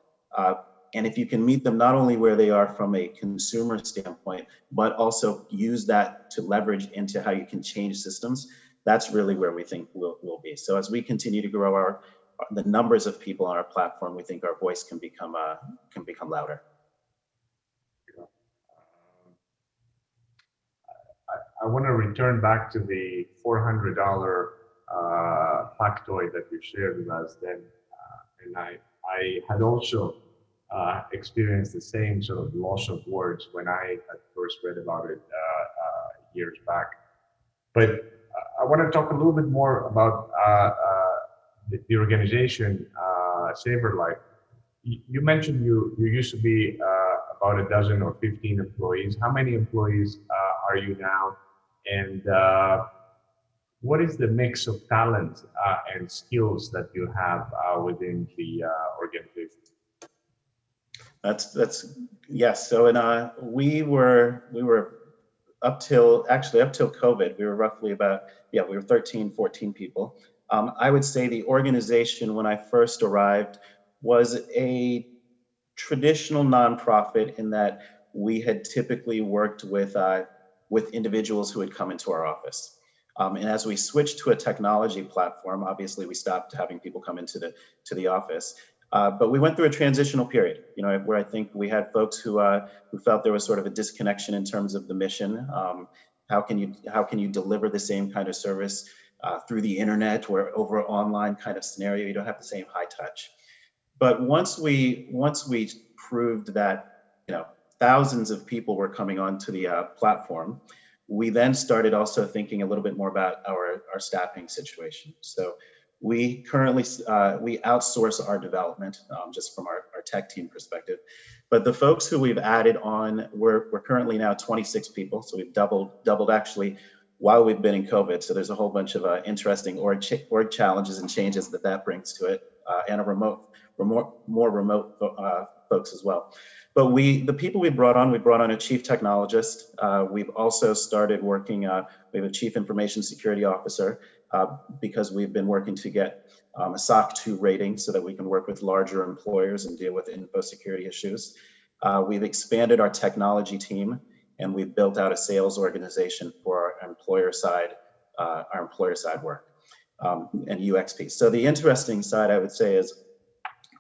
and if you can meet them not only where they are from a consumer standpoint, but also use that to leverage into how you can change systems, that's really where we think we'll be. So as we continue to grow the numbers of people on our platform, we think our voice can become louder. I want to return back to the $400 factoid that you shared with us then, and I had also experienced the same sort of loss of words when I had first read about it years back. But I want to talk a little bit more about the organization, SaverLife. You mentioned you used to be about a dozen or 15 employees. How many employees are you now? And what is the mix of talent and skills that you have within the organization? Yes. So we were up till COVID, we were roughly we were 13, 14 people. I would say the organization when I first arrived was a traditional nonprofit in that we had typically worked with individuals who had come into our office. And as we switched to a technology platform, obviously we stopped having people come into the office. But we went through a transitional period, where I think we had folks who felt there was sort of a disconnection in terms of the mission. How can you deliver the same kind of service through the internet or over an online kind of scenario? You don't have the same high touch. But once we proved that thousands of people were coming onto the platform, we then started also thinking a little bit more about our staffing situation. So we currently we outsource our development just from our tech team perspective. But the folks who we've added on, we're currently now 26 people. So we've doubled actually while we've been in COVID. So there's a whole bunch of interesting org challenges and changes that brings to it, and more remote folks as well. But the people we brought on a chief technologist. We've also started working, we have a chief information security officer because we've been working to get a SOC 2 rating so that we can work with larger employers and deal with info security issues. We've expanded our technology team, and we've built out a sales organization for our employer side work and UX piece. So the interesting side, I would say, is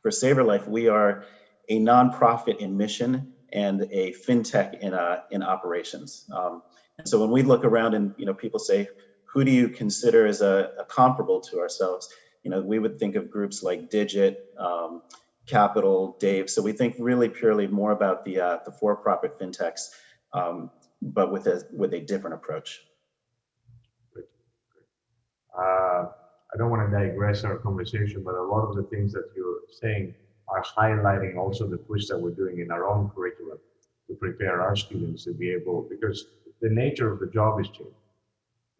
for SaverLife, we are a nonprofit in mission and a fintech in operations. And so when we look around and people say, who do you consider as a comparable to ourselves? We would think of groups like Digit, Capital, Dave. So we think really purely more about the for-profit fintechs, but with a different approach. I don't want to digress our conversation, but a lot of the things that you're saying are highlighting also the push that we're doing in our own curriculum to prepare our students to be able, because the nature of the job is changing.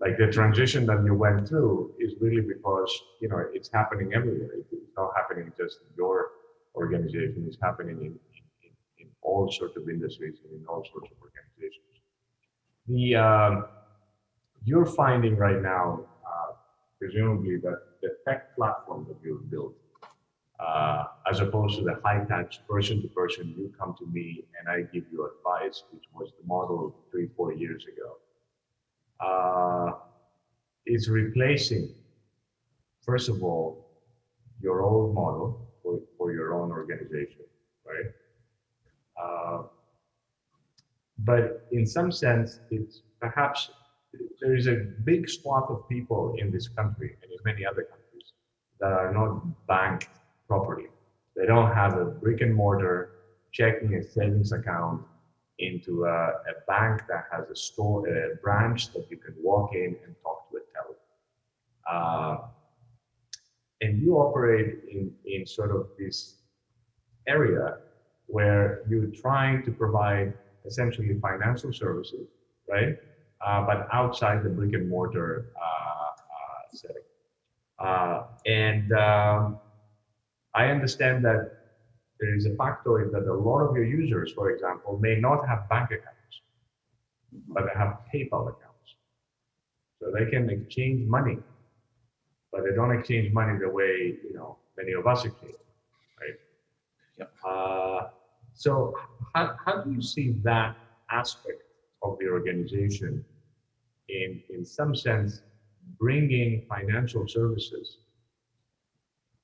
Like the transition that you went through is really because, it's happening everywhere. It's not happening just in your organization, it's happening in all sorts of industries and in all sorts of organizations. You're finding right now, presumably that the tech platform that you've built, as opposed to the high-touch person-to-person, you come to me and I give you advice, which was the model 3-4 years ago, is replacing, first of all, your old model for your own organization, right? But in some sense, it's perhaps there is a big swath of people in this country and in many other countries that are not banked properly. They don't have a brick and mortar checking and savings account into a bank that has a branch that you can walk in and talk to a teller. And you operate in sort of this area where you're trying to provide essentially financial services right? But outside the brick and mortar setting. I understand that there is a factoid that a lot of your users, for example, may not have bank accounts, but they have PayPal accounts. So they can exchange money, but they don't exchange money the way, many of us exchange, right? Yep. So how do you see that aspect of the organization in some sense bringing financial services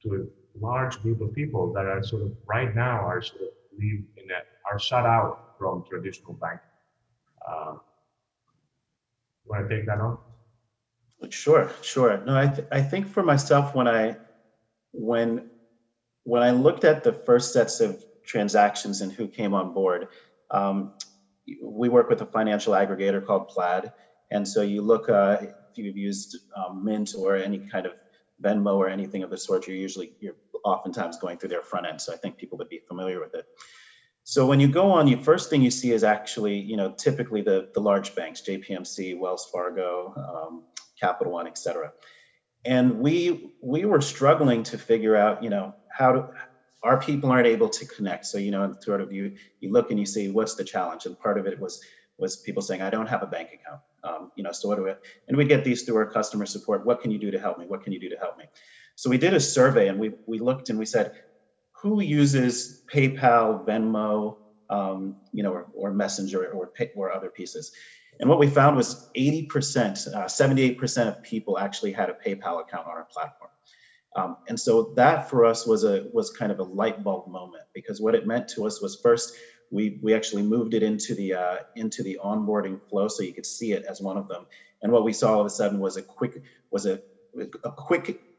to a large group of people that are sort of right now are sort of are shut out from traditional banking? Want to take that on? Sure. No, I think for myself, when I looked at the first sets of transactions and who came on board, we work with a financial aggregator called Plaid. And so you look, if you've used Mint or any kind of Venmo or anything of the sort, you're oftentimes going through their front end. So I think people would be familiar with it. So when you go on, the first thing you see is actually, typically the large banks, JPMC, Wells Fargo, Capital One, et cetera. And we were struggling to figure out, our people aren't able to connect. So, sort of you look and you see what's the challenge. And part of it was people saying, I don't have a bank account. So what do I, and we get these through our customer support. What can you do to help me? What can you do to help me? So we did a survey and we looked and we said, who uses PayPal, Venmo, or Messenger or other pieces? And what we found was 80%, 78% of people actually had a PayPal account on our platform. And so that for us was kind of a light bulb moment, because what it meant to us was first, we actually moved it into the onboarding flow so you could see it as one of them. And what we saw all of a sudden was a quick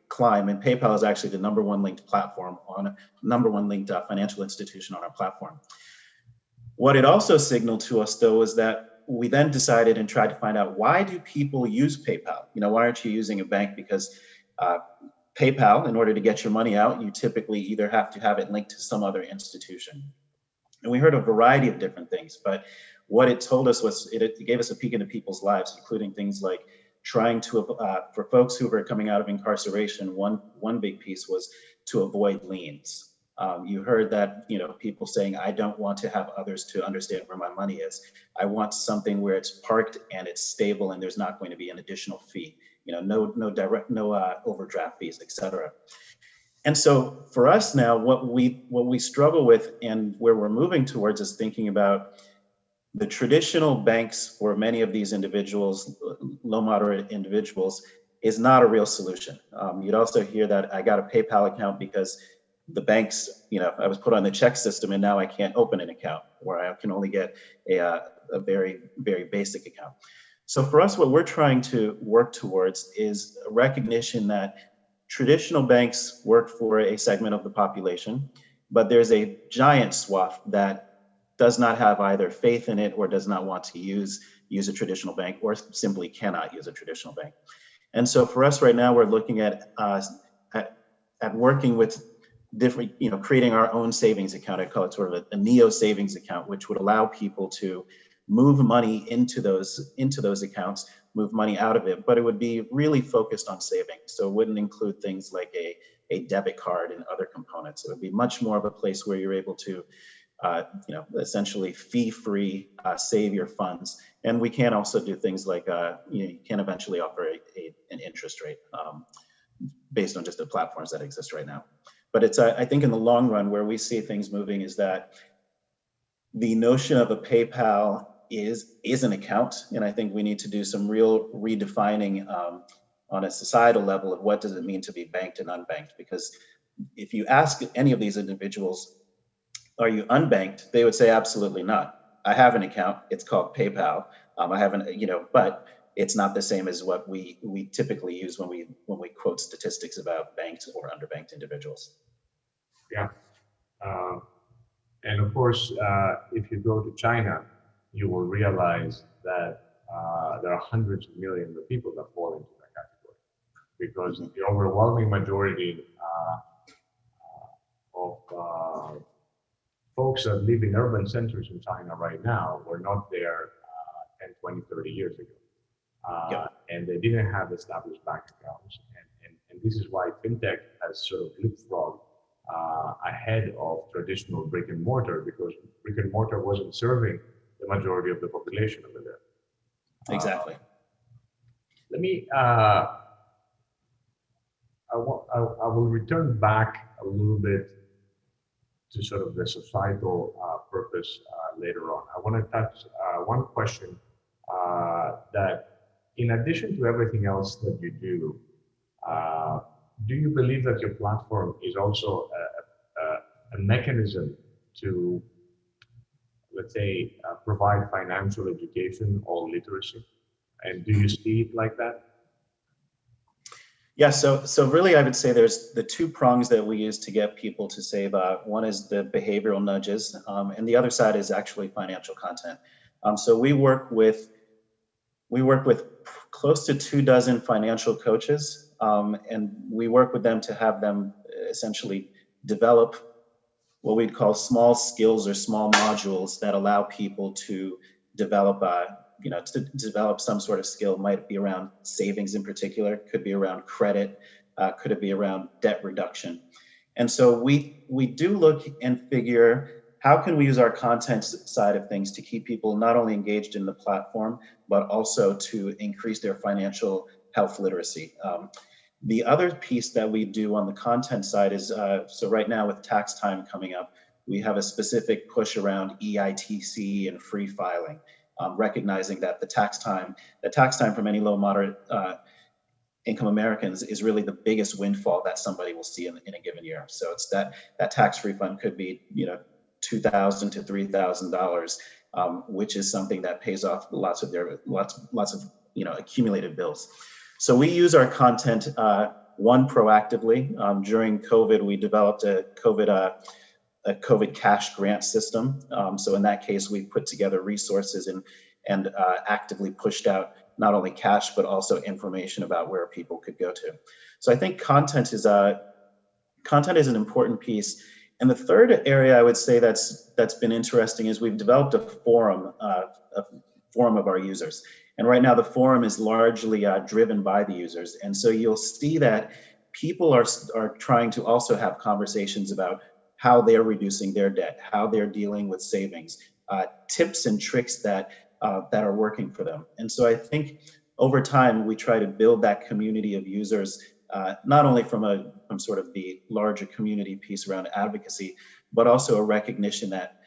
climb, and PayPal is actually the number one linked financial institution on our platform. What it also signaled to us, though, is that we then decided and tried to find out, why do people use PayPal? Why aren't you using a bank? Because PayPal, in order to get your money out, you typically either have to have it linked to some other institution. And we heard a variety of different things, but what it told us was it gave us a peek into people's lives, including things like trying to, for folks who were coming out of incarceration, one big piece was to avoid liens. You heard that, people saying, I don't want to have others to understand where my money is. I want something where it's parked and it's stable and there's not going to be an additional fee, no overdraft fees, et cetera. And so for us now, what we struggle with and where we're moving towards is thinking about the traditional banks for many of these individuals, low moderate individuals, is not a real solution. You'd also hear that I got a PayPal account because the banks, I was put on the check system and now I can't open an account, or I can only get a very, very basic account. So for us, what we're trying to work towards is a recognition that traditional banks work for a segment of the population, but there's a giant swath that does not have either faith in it or does not want to use a traditional bank, or simply cannot use a traditional bank. And so for us right now, we're looking at working with different, creating our own savings account. I call it sort of a neo savings account, which would allow people to move money into those accounts, move money out of it, but it would be really focused on savings. So it wouldn't include things like a debit card and other components. It would be much more of a place where you're able to, essentially fee-free save your funds. And we can also do things like, you can eventually offer an interest rate based on just the platforms that exist right now. But it's, I think in the long run, where we see things moving is that the notion of a PayPal is an account. And I think we need to do some real redefining on a societal level of what does it mean to be banked and unbanked. Because if you ask any of these individuals, are you unbanked? They would say, absolutely not. I have an account, it's called PayPal. I haven't, but it's not the same as what we typically use when we quote statistics about banked or underbanked individuals. Yeah. And of course, if you go to China, you will realize that there are hundreds of millions of people that fall into that category, because the overwhelming majority of folks that live in urban centers in China right now were not there 10, 20, 30 years ago. Yep. And they didn't have established bank accounts. And this is why fintech has sort of leapfrogged ahead of traditional brick and mortar, because brick and mortar wasn't serving the majority of the population over there. Exactly. Let me, I will return back a little bit to sort of the societal purpose later on. I want to touch one question that, in addition to everything else that you do you believe that your platform is also a mechanism to, let's say, provide financial education or literacy? And do you see it like that? Yeah, so really I would say there's the two prongs that we use to get people to save. One is the behavioral nudges, and the other side is actually financial content. So we work with close to 24 financial coaches, and we work with them to have them essentially develop what we'd call small skills or small modules that allow people to develop to develop some sort of skill. It might be around savings in particular, could be around credit, could it be around debt reduction. And so we do look and figure, how can we use our content side of things to keep people not only engaged in the platform, but also to increase their financial health literacy. The other piece that we do on the content side is, so right now with tax time coming up, we have a specific push around EITC and free filing. Recognizing that the tax time for many low moderate income Americans is really the biggest windfall that somebody will see in a given year. So it's that tax refund could be $2,000 to $3,000, which is something that pays off lots of accumulated bills. So we use our content proactively. During COVID, we developed a COVID cash grant system. So in that case, we put together resources and actively pushed out not only cash, but also information about where people could go to. So I think content is an important piece. And the third area I would say that's been interesting is we've developed a forum of our users. And right now the forum is largely driven by the users. And so you'll see that people are trying to also have conversations about how they're reducing their debt, how they're dealing with savings, tips and tricks that are working for them. And so I think over time, we try to build that community of users, not only from sort of the larger community piece around advocacy, but also a recognition that,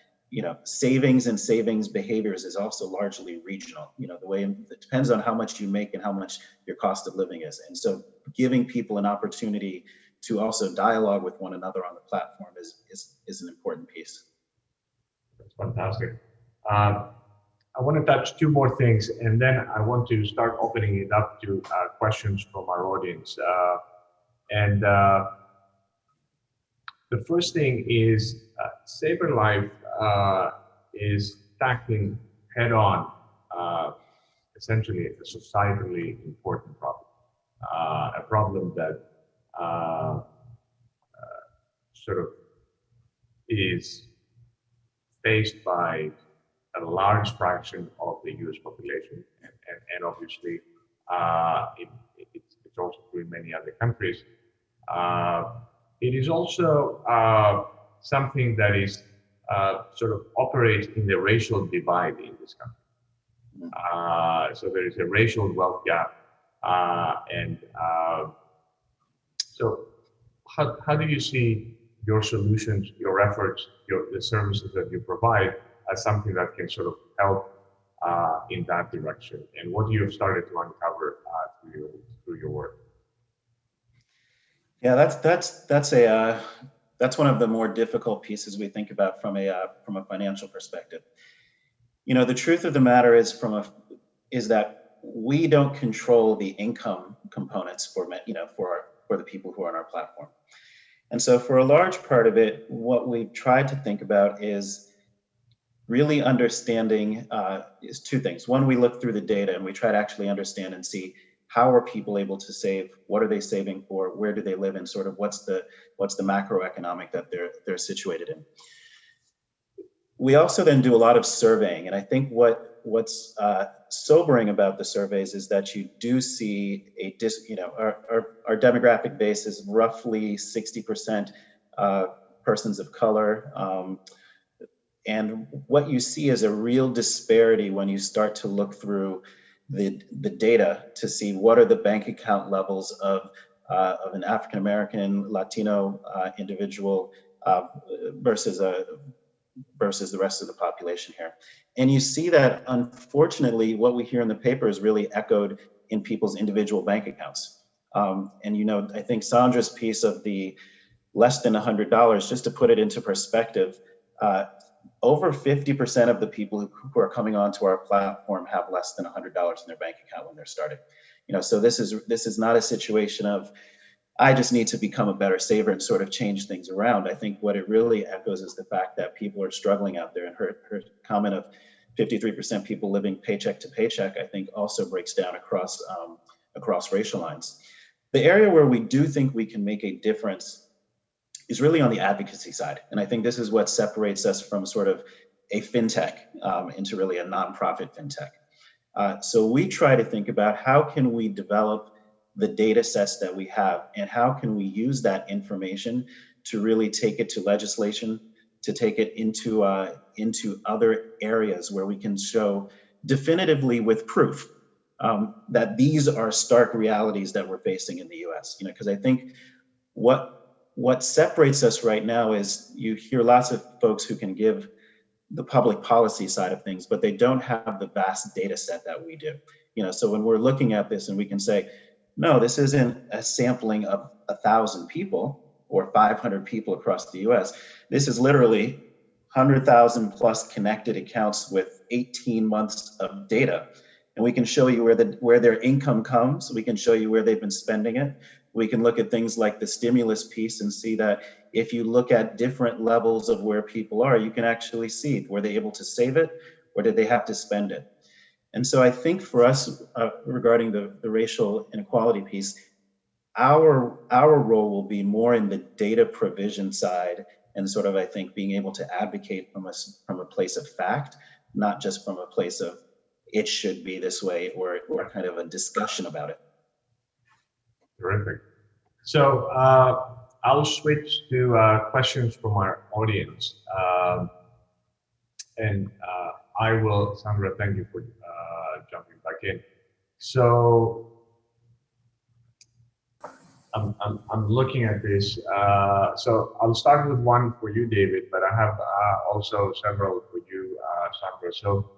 savings and savings behaviors is also largely regional. The way it depends on how much you make and how much your cost of living is. And so giving people an opportunity to also dialogue with one another on the platform is an important piece. That's fantastic. I want to touch two more things, and then I want to start opening it up to questions from our audience. The first thing is SaverLife is tackling head-on essentially a societally important problem, a problem that sort of is faced by a large fraction of the US population, and obviously it's also true in many other countries. It is also something that is sort of operates in the racial divide in this country. So there is a racial wealth gap, so how do you see your solutions, your efforts, the services that you provide as something that can sort of help in that direction? And what you have started to uncover through your work? Yeah, that's one of the more difficult pieces we think about from a financial perspective. The truth of the matter is that we don't control the income components for the people who are on our platform. And so for a large part of it, what we've tried to think about is really understanding is two things. One, we look through the data and we try to actually understand and see how are people able to save, what are they saving for, where do they live, and sort of what's the macroeconomic that they're situated in. We also then do a lot of surveying, and I think what what's sobering about the surveys is that you do see our demographic base is roughly 60% persons of color. And what you see is a real disparity when you start to look through the data to see what are the bank account levels of an African American, Latino individual versus the rest of the population here. And you see that, unfortunately, what we hear in the paper is really echoed in people's individual bank accounts. And I think Sandra's piece of the less than $100, just to put it into perspective, over 50% of the people who are coming onto our platform have less than $100 in their bank account when they're starting. So this is not a situation of, I just need to become a better saver and sort of change things around. I think what it really echoes is the fact that people are struggling out there. And her comment of 53% people living paycheck to paycheck, I think also breaks down across racial lines. The area where we do think we can make a difference is really on the advocacy side. And I think this is what separates us from sort of a fintech into really a nonprofit fintech. So we try to think about how can we develop the data sets that we have and how can we use that information to really take it to legislation, to take it into other areas where we can show definitively with proof that these are stark realities that we're facing in the US. Because I think what separates us right now is you hear lots of folks who can give the public policy side of things, but they don't have the vast data set that we do. So when we're looking at this and we can say, no, this isn't a sampling of 1,000 people or 500 people across the US. This is literally 100,000 plus connected accounts with 18 months of data. And we can show you where their income comes. We can show you where they've been spending it. We can look at things like the stimulus piece and see that if you look at different levels of where people are, you can actually see, were they able to save it or did they have to spend it? And so I think for us, regarding the racial inequality piece, our role will be more in the data provision side and sort of, I think, being able to advocate from a place of fact, not just from a place of it should be this way or kind of a discussion about it. Terrific. So I'll switch to questions from our audience. And I will, Sandra, thank you for jumping back in. So I'm looking at this. So I'll start with one for you, David, but I have also several for you, Sandra. So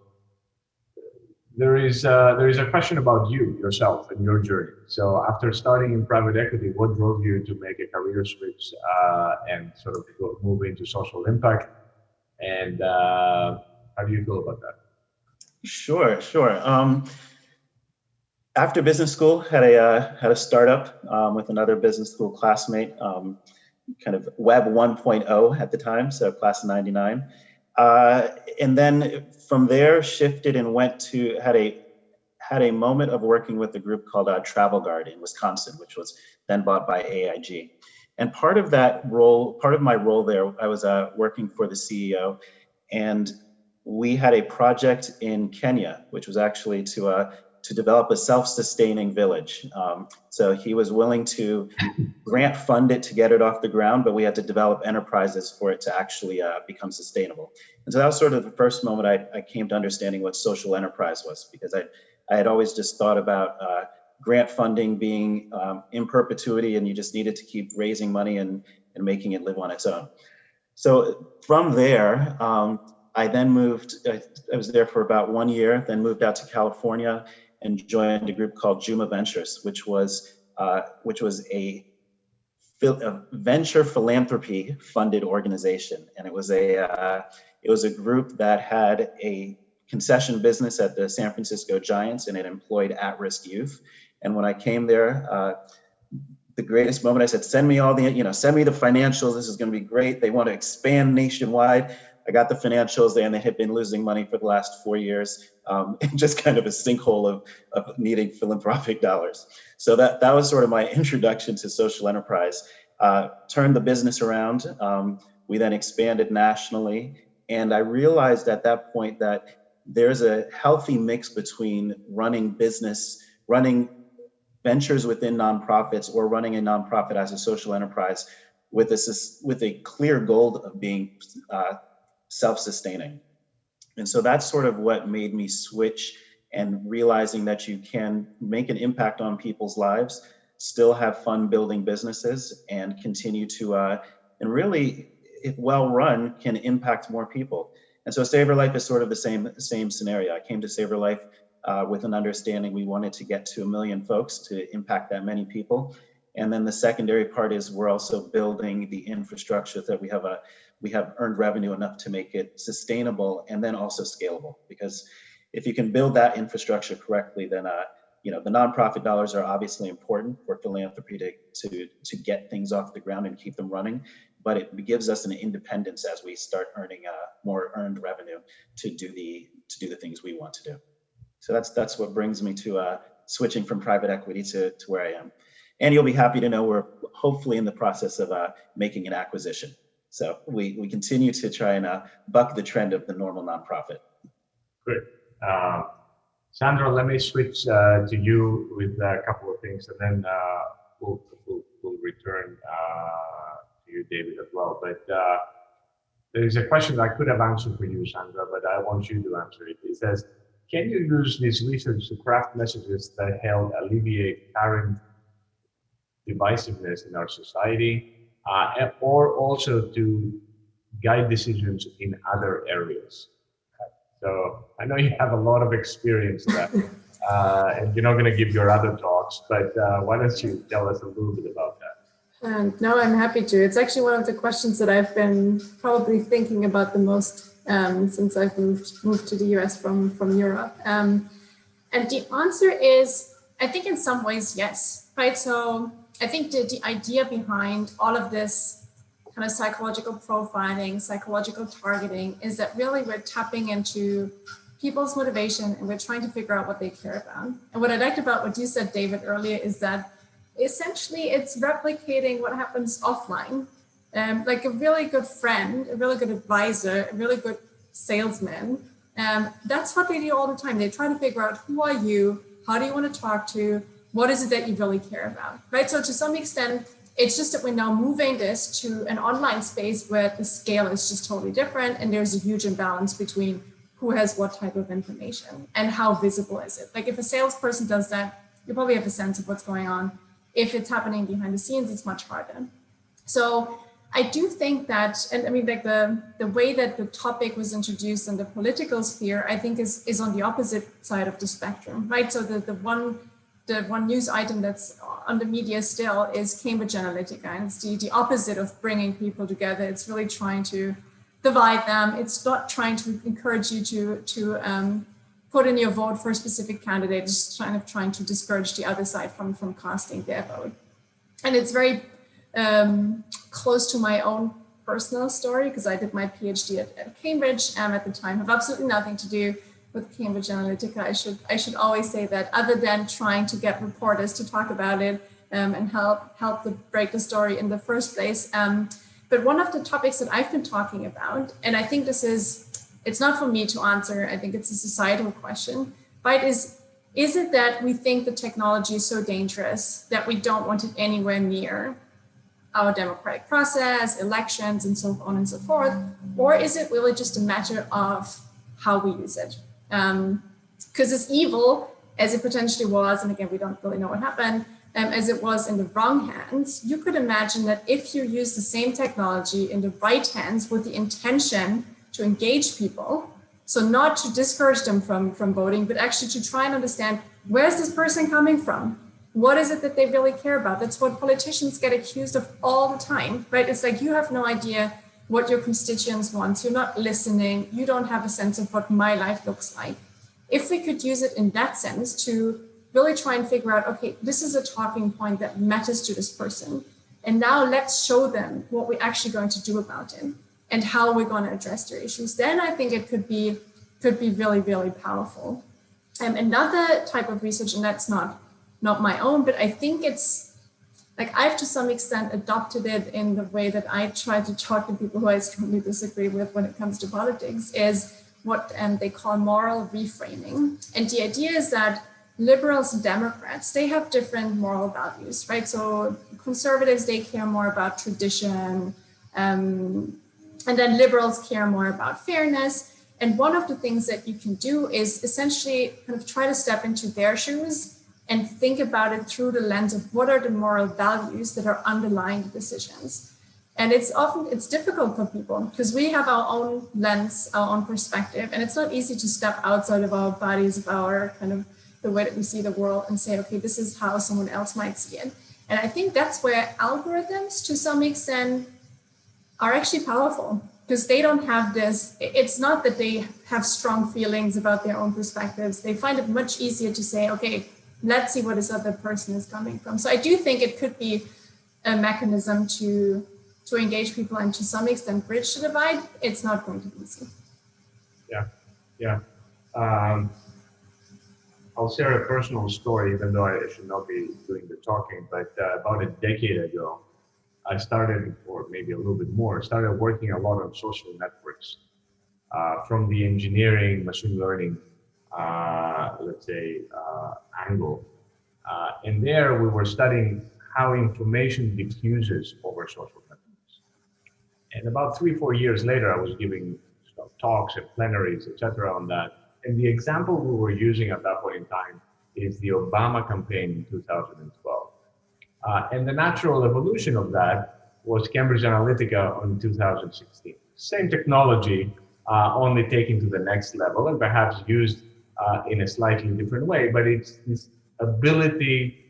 there is a question about yourself and your journey. So after starting in private equity, what drove you to make a career switch and sort of move into social impact? And how do you feel about that? Sure. After business school, had a startup with another business school classmate, kind of Web 1.0 at the time, so class of '99. And then from there shifted and had a moment of working with a group called Travel Guard in Wisconsin, which was then bought by AIG. And part of my role there, I was working for the CEO, and we had a project in Kenya, which was actually to develop a self-sustaining village. So he was willing to grant fund it to get it off the ground, but we had to develop enterprises for it to actually become sustainable. And so that was sort of the first moment I came to understanding what social enterprise was, because I had always just thought about grant funding being in perpetuity, and you just needed to keep raising money and making it live on its own. So from there, I then moved, I was there for about 1 year, then moved out to California and joined a group called Juma Ventures, which was a venture philanthropy funded organization. And it was a group that had a concession business at the San Francisco Giants, and it employed at-risk youth. And when I came there, the greatest moment, I said, send me the financials. This is going to be great. They want to expand nationwide. I got the financials there, and they had been losing money for the last 4 years, just kind of a sinkhole of needing philanthropic dollars. So that was sort of my introduction to social enterprise. Turned the business around. We then expanded nationally. And I realized at that point that there's a healthy mix between running ventures within nonprofits or running a nonprofit as a social enterprise with a clear goal of being self-sustaining. And so that's sort of what made me switch, and realizing that you can make an impact on people's lives, still have fun building businesses, and continue to, and really, if well run, can impact more people. And so SaverLife is sort of the same scenario. I came to SaverLife with an understanding we wanted to get to 1 million folks, to impact that many people. And then the secondary part is we're also building the infrastructure that we have earned revenue enough to make it sustainable and then also scalable. Because if you can build that infrastructure correctly, then the nonprofit dollars are obviously important for philanthropy to get things off the ground and keep them running. But it gives us an independence as we start earning more earned revenue to do the things we want to do. So that's what brings me to switching from private equity to where I am. And you'll be happy to know we're hopefully in the process of making an acquisition. So we continue to try and buck the trend of the normal nonprofit. Great. Sandra, let me switch to you with a couple of things, and then we'll return to you, David, as well. But there is a question that I could have answered for you, Sandra, but I want you to answer it. It says, can you use this research to craft messages that help alleviate current divisiveness in our society, or also to guide decisions in other areas? So I know you have a lot of experience there, and you're not going to give your other talks, but why don't you tell us a little bit about that? No, I'm happy to. It's actually one of the questions that I've been probably thinking about the most since I've moved to the US from Europe. And the answer is, I think in some ways, yes, right? So I think the idea behind all of this kind of psychological profiling, psychological targeting, is that really we're tapping into people's motivation and we're trying to figure out what they care about. And what I liked about what you said, David, earlier is that essentially it's replicating what happens offline. Like a really good friend, a really good advisor, a really good salesman, that's what they do all the time. They try to figure out, who are you? How do you want to talk to? What is it that you really care about, right? So to some extent, it's just that we're now moving this to an online space where the scale is just totally different, and there's a huge imbalance between who has what type of information and how visible is it. Like if a salesperson does that, you probably have a sense of what's going on. If it's happening behind the scenes, it's much harder. So I do think that, and I mean, like the way that the topic was introduced in the political sphere, I think is on the opposite side of the spectrum, right? So the one news item that's on the media still is Cambridge Analytica, and it's the opposite of bringing people together. It's really trying to divide them. It's not trying to encourage you to put in your vote for a specific candidate. It's kind of trying to discourage the other side from casting their vote. And it's very close to my own personal story, because I did my PhD at Cambridge at the time, have absolutely nothing to do with Cambridge Analytica. I should always say that, other than trying to get reporters to talk about it and help to break the story in the first place. But one of the topics that I've been talking about, and I think it's not for me to answer, I think it's a societal question, but is it that we think the technology is so dangerous that we don't want it anywhere near our democratic process, elections, and so on and so forth? Or is it really just a matter of how we use it? Because as evil as it potentially was, and again, we don't really know what happened, as it was in the wrong hands, you could imagine that if you use the same technology in the right hands with the intention to engage people, so not to discourage them from voting, but actually to try and understand, where's this person coming from? What is it that they really care about? That's what politicians get accused of all the time, right? It's like, you have no idea what your constituents want. You're not listening. You don't have a sense of what my life looks like. If we could use it in that sense to really try and figure out, okay, this is a talking point that matters to this person. And now let's show them what we're actually going to do about it and how we're going to address their issues. Then I think it could be really, really powerful. Another type of research, and that's not my own, but I think it's like, I've to some extent adopted it in the way that I try to talk to people who I strongly disagree with when it comes to politics, is what they call moral reframing. And the idea is that liberals and Democrats, they have different moral values, right? So conservatives, they care more about tradition, and then liberals care more about fairness. And one of the things that you can do is essentially kind of try to step into their shoes and think about it through the lens of what are the moral values that are underlying the decisions. And it's difficult for people because we have our own lens, our own perspective, and it's not easy to step outside of our bodies, of our kind of the way that we see the world and say, okay, this is how someone else might see it. And I think that's where algorithms to some extent are actually powerful because they don't have this, it's not that they have strong feelings about their own perspectives. They find it much easier to say, okay, let's see where this other person is coming from. So I do think it could be a mechanism to engage people and to some extent bridge the divide. It's not going to be easy. Yeah. I'll share a personal story, even though I should not be doing the talking, but about a decade ago, I started, or maybe a little bit more, started working a lot on social networks from the engineering, machine learning, let's say, angle. And there we were studying how information diffuses over social networks. And about 3-4 years later, I was giving talks at plenaries, etc., on that. And the example we were using at that point in time is the Obama campaign in 2012. And the natural evolution of that was Cambridge Analytica in 2016. Same technology, only taken to the next level and perhaps used in a slightly different way, but it's this ability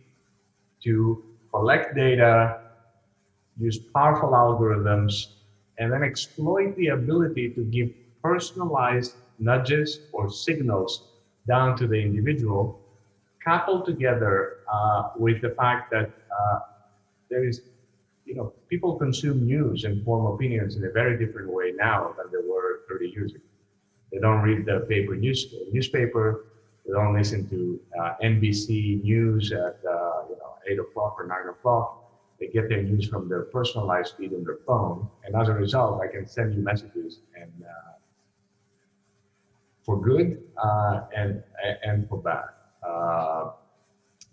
to collect data, use powerful algorithms, and then exploit the ability to give personalized nudges or signals down to the individual, coupled together with the fact that there is, people consume news and form opinions in a very different way now than they were 30 years ago. They don't read the newspaper. They don't listen to NBC News at 8 o'clock or 9 o'clock. They get their news from their personalized feed on their phone, and as a result, I can send you messages and for good and for bad.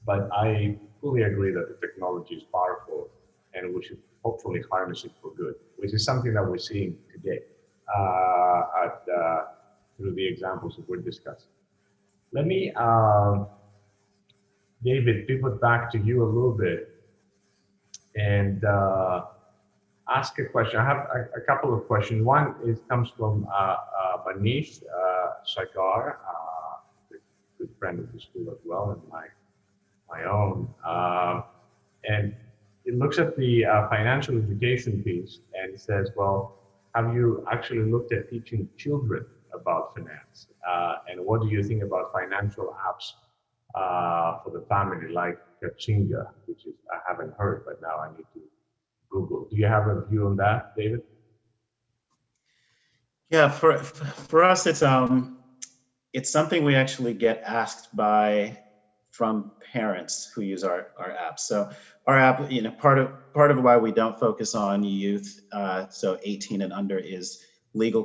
But I fully agree that the technology is powerful, and we should hopefully harness it for good, which is something that we're seeing today through the examples that we're discussing. Let me, David, pivot back to you a little bit and ask a question. I have a couple of questions. One comes from Manish Sagar, a good friend of the school as well, and my own. And it looks at the financial education piece and it says, well, have you actually looked at teaching children about finance? And what do you think about financial apps for the family like Kachinga, which is, I haven't heard, but now I need to Google. Do you have a view on that, David? Yeah, for us, it's something we actually get asked from parents who use our app. So our app, part of why we don't focus on youth, so 18 and under, is legal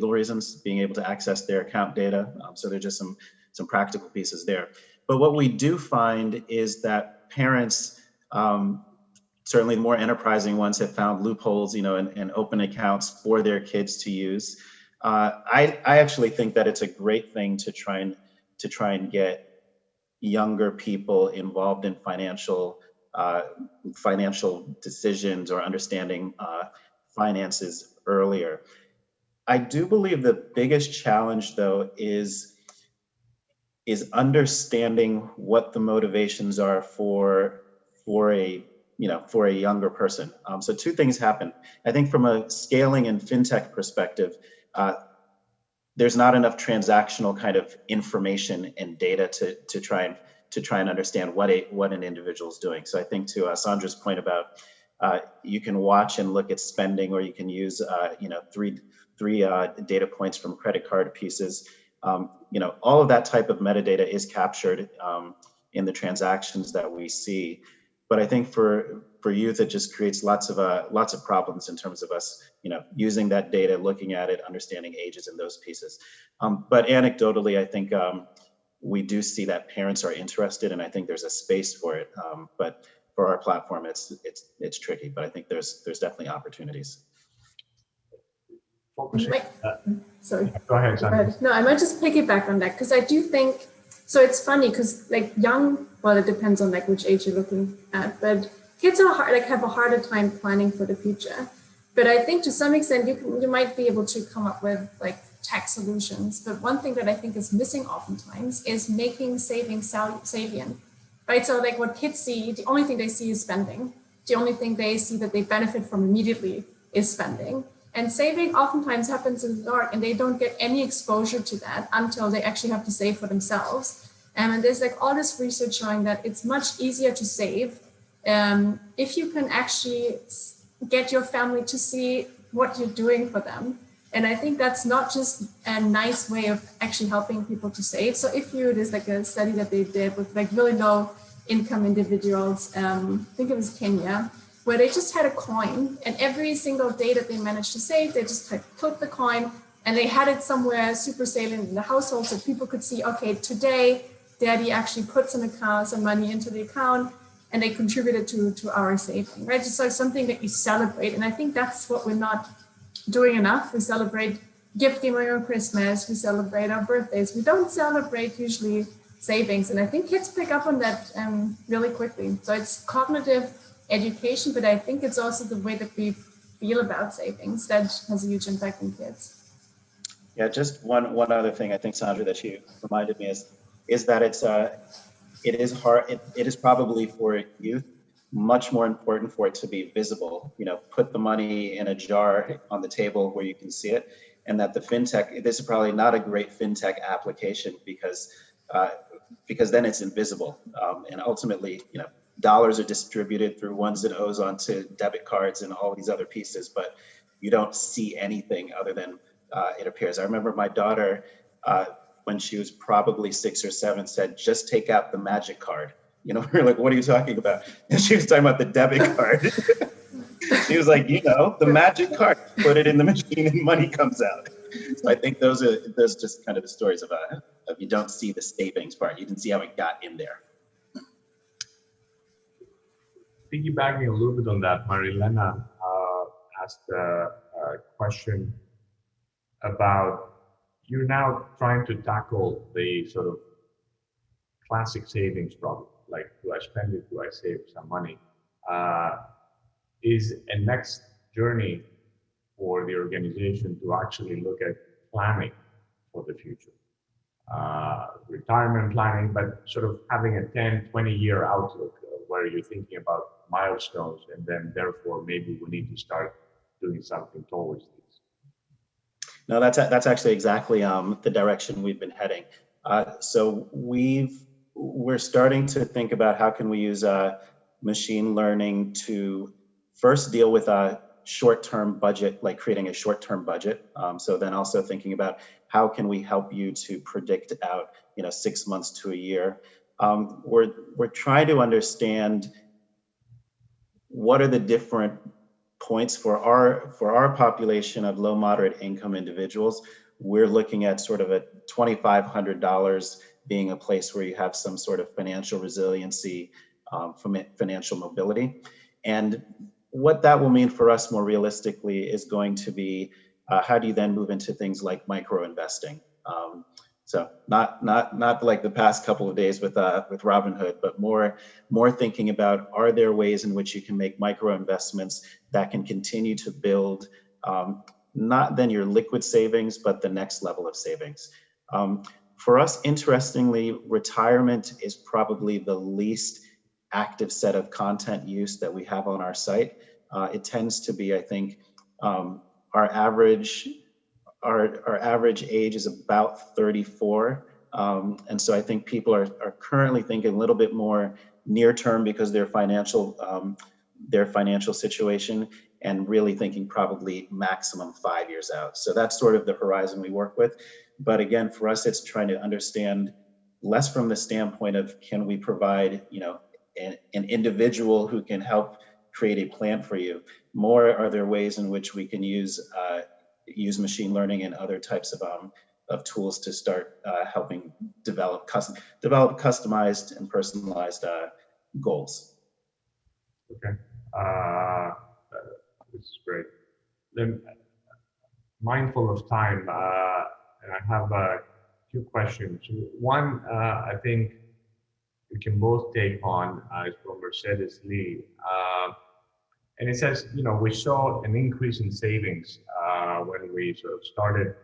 reasons, being able to access their account data. So there's just some practical pieces there. But what we do find is that parents, certainly the more enterprising ones, have found loopholes, and open accounts for their kids to use. I actually think that it's a great thing to try and get younger people involved in financial decisions or understanding finances earlier. I do believe the biggest challenge, though, is understanding what the motivations are for a younger person. So two things happen. I think from a scaling and fintech perspective, there's not enough transactional kind of information and data to try and understand what an individual is doing. So I think to Sandra's point about you can watch and look at spending, or you can use three data points from credit card pieces. All of that type of metadata is captured in the transactions that we see. But I think for youth, it just creates lots of problems in terms of us, using that data, looking at it, understanding ages and those pieces. But anecdotally, I think we do see that parents are interested, and I think there's a space for it. But for our platform, it's tricky. But I think there's definitely opportunities. Sorry. Go ahead, Sandra. No, I might just piggyback on that, because I do think, so it's funny because like well, it depends on like which age you're looking at, but kids are have a harder time planning for the future. But I think to some extent you might be able to come up with like tech solutions. But one thing that I think is missing oftentimes is making saving salient, right? So like what kids see, the only thing they see is spending. The only thing they see that they benefit from immediately is spending. And saving oftentimes happens in the dark, and they don't get any exposure to that until they actually have to save for themselves. And there's like all this research showing that it's much easier to save if you can actually get your family to see what you're doing for them. And I think that's not just a nice way of actually helping people to save. So there's like a study that they did with like really low income individuals, I think it was Kenya, where they just had a coin, and every single day that they managed to save, they just put the coin, and they had it somewhere super salient in the household so people could see, okay, today daddy actually put some money into the account, and they contributed to our saving, right? It's like something that we celebrate. And I think that's what we're not doing enough. We celebrate gift giving on Christmas, we celebrate our birthdays. We don't celebrate usually savings. And I think kids pick up on that really quickly. So it's cognitive education, but I think it's also the way that we feel about savings that has a huge impact on kids. Yeah, just one other thing I think, Sandra, that you reminded me is that it is hard. It is probably for youth much more important for it to be visible. Put the money in a jar on the table where you can see it, and that the fintech. This is probably not a great fintech application because then it's invisible, and ultimately, dollars are distributed through ones and O's onto debit cards and all these other pieces, but you don't see anything other than it appears. I remember my daughter, when she was probably 6 or 7, said, "Just take out the magic card." We're like, "What are you talking about?" And she was talking about the debit card. She was like, the magic card, put it in the machine and money comes out. So I think those just kind of the stories of you don't see the savings part. You didn't see how it got in there. Piggybacking a little bit on that, Marilena asked a question about you're now trying to tackle the sort of classic savings problem, like do I spend it, do I save some money? Is a next journey for the organization to actually look at planning for the future, retirement planning, but sort of having a 10, 20-year outlook where you're thinking about milestones, and then therefore maybe we need to start doing something towards these. No, that's actually exactly the direction we've been heading. So we're starting to think about how can we use machine learning to first deal with a short-term budget, like creating a short-term budget. So then also thinking about how can we help you to predict out, 6 months to a year. We're trying to understand what are the different points for our population of low moderate income individuals. We're looking at sort of a $2,500 being a place where you have some sort of financial resiliency, financial mobility. And what that will mean for us more realistically is going to be how do you then move into things like micro investing? So not like the past couple of days with Robinhood, but more thinking about, are there ways in which you can make micro investments that can continue to build not then your liquid savings, but the next level of savings. For us, interestingly, retirement is probably the least active set of content use that we have on our site. It tends to be, I think, our average age is about 34. And so I think people are currently thinking a little bit more near term because their financial situation, and really thinking probably maximum 5 years out. So that's sort of the horizon we work with. But again, for us, it's trying to understand less from the standpoint of can we provide, an individual who can help create a plan for you. More, are there ways in which we can use machine learning and other types of tools to start helping develop customized and personalized goals? Okay, this is great. Then, mindful of time, and I have a few questions. One, I think we can both take on, is from Mercedes Lee. And it says, we saw an increase in savings when we sort of started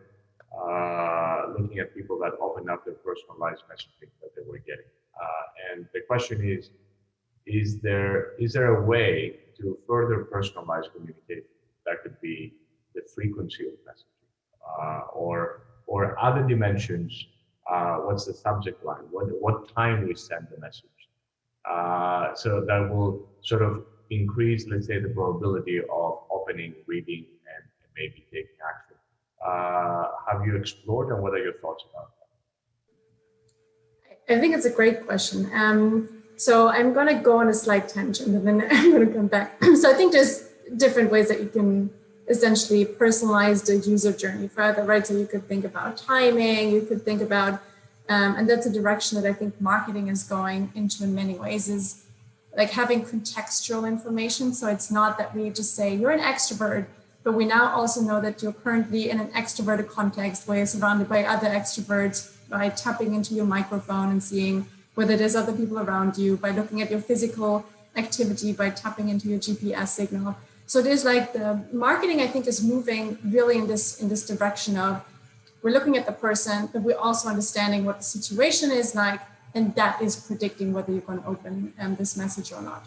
looking at people that opened up their personalized messaging that they were getting. And the question is there a way to further personalize communication? That could be the frequency of messaging or other dimensions. What's the subject line? What time we send the message? So that will sort of increase, let's say, the probability of opening, reading, and maybe taking action. Have you explored, and what are your thoughts about that? I think it's a great question. So I'm going to go on a slight tangent, and then I'm going to come back. So I think there's different ways that you can essentially personalize the user journey further, right? So you could think about timing, you could think about, and that's a direction that I think marketing is going into in many ways, is like having contextual information. So it's not that we just say you're an extrovert, but we now also know that you're currently in an extroverted context where you're surrounded by other extroverts, by tapping into your microphone and seeing whether there's other people around you, by looking at your physical activity, by tapping into your GPS signal. So there's like the marketing, I think, is moving really in this direction of we're looking at the person, but we're also understanding what the situation is like, and that is predicting whether you're going to open this message or not.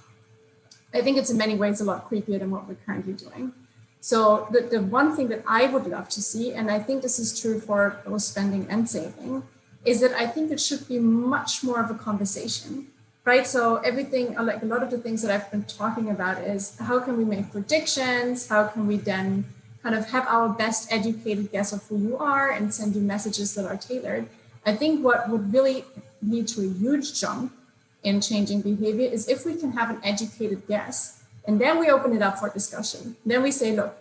I think it's in many ways a lot creepier than what we're currently doing. So the one thing that I would love to see, and I think this is true for both spending and saving, is that I think it should be much more of a conversation, right? So everything, like a lot of the things that I've been talking about is how can we make predictions? How can we then kind of have our best educated guess of who you are and send you messages that are tailored? I think what would really lead to a huge jump in changing behavior is if we can have an educated guess, and then we open it up for discussion. Then we say, look,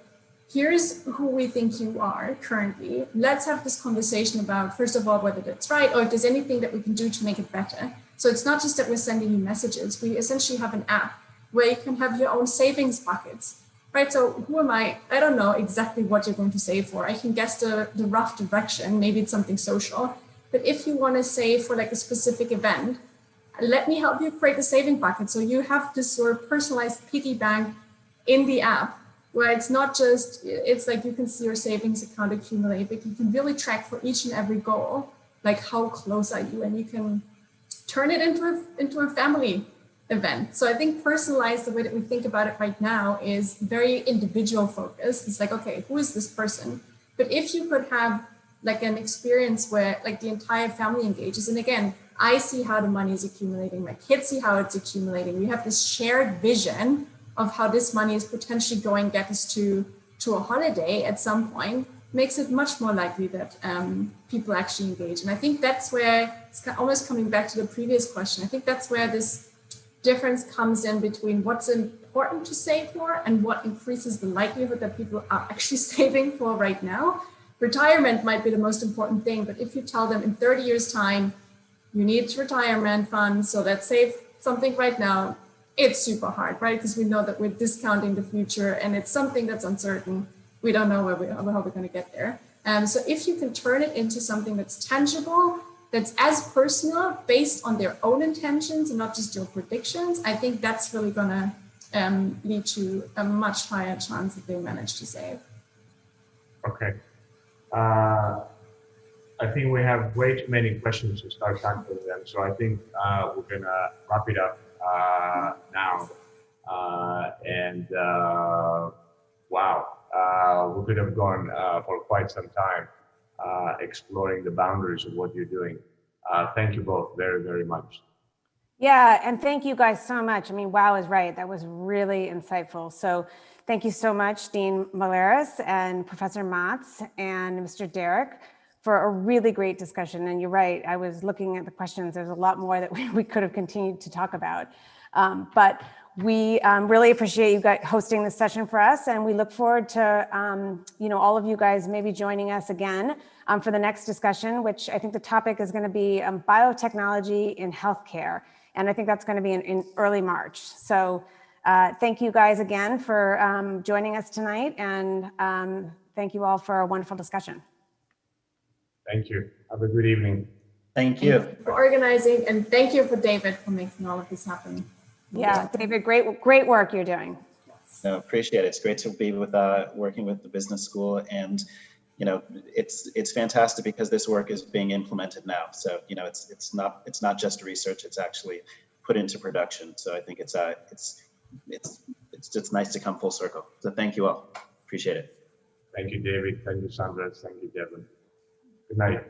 here's who we think you are currently. Let's have this conversation about, first of all, whether that's right, or if there's anything that we can do to make it better. So it's not just that we're sending you messages. We essentially have an app where you can have your own savings buckets, right? So who am I? I don't know exactly what you're going to save for. I can guess the rough direction. Maybe it's something social. But if you want to save for like a specific event, let me help you create the saving bucket. So you have this sort of personalized piggy bank in the app, where it's not just, it's like you can see your savings account accumulate, but you can really track for each and every goal, like how close are you, and you can turn it into a family event. So I think personalized, the way that we think about it right now, is very individual focused. It's like, okay, who is this person? But if you could have like an experience where like the entire family engages, and again, I see how the money is accumulating, my kids see how it's accumulating. We have this shared vision of how this money is potentially going to get us to a holiday at some point, makes it much more likely that people actually engage. And I think that's where, it's almost coming back to the previous question, I think that's where this difference comes in between what's important to save for and what increases the likelihood that people are actually saving for right now. Retirement might be the most important thing, but if you tell them in 30 years' time, you need retirement funds, so let's save something right now, it's super hard, right? Because we know that we're discounting the future and it's something that's uncertain. We don't know how we're going to get there. So if you can turn it into something that's tangible, that's as personal, based on their own intentions and not just your predictions, I think that's really going to lead to a much higher chance that they manage to save. Okay. I think we have way too many questions to start tackling them. So I think we're going to wrap it up now. Wow, we could have gone for quite some time exploring the boundaries of what you're doing. Thank you both very, very much. Yeah, and thank you guys so much. I mean, wow is right. That was really insightful. So thank you so much, Dean Maglaras and Professor Matz and Mr. Derryck, for a really great discussion. And you're right, I was looking at the questions. There's a lot more that we could have continued to talk about. But we really appreciate you guys hosting this session for us, and we look forward to all of you guys maybe joining us again for the next discussion, which I think the topic is going to be biotechnology in healthcare, and I think that's going to be in early March. So thank you guys again for joining us tonight, and thank you all for a wonderful discussion. Thank you. Have a good evening. Thank you. Thank you for organizing, and thank you for David for making all of this happen. Yeah, David, great work you're doing. No, appreciate it. It's great to be with working with the business school, and it's fantastic because this work is being implemented now. So it's not just research; it's actually put into production. So I think it's just nice to come full circle. So thank you all. Appreciate it. Thank you, David. Thank you, Sandra. Thank you, Devin. Good night.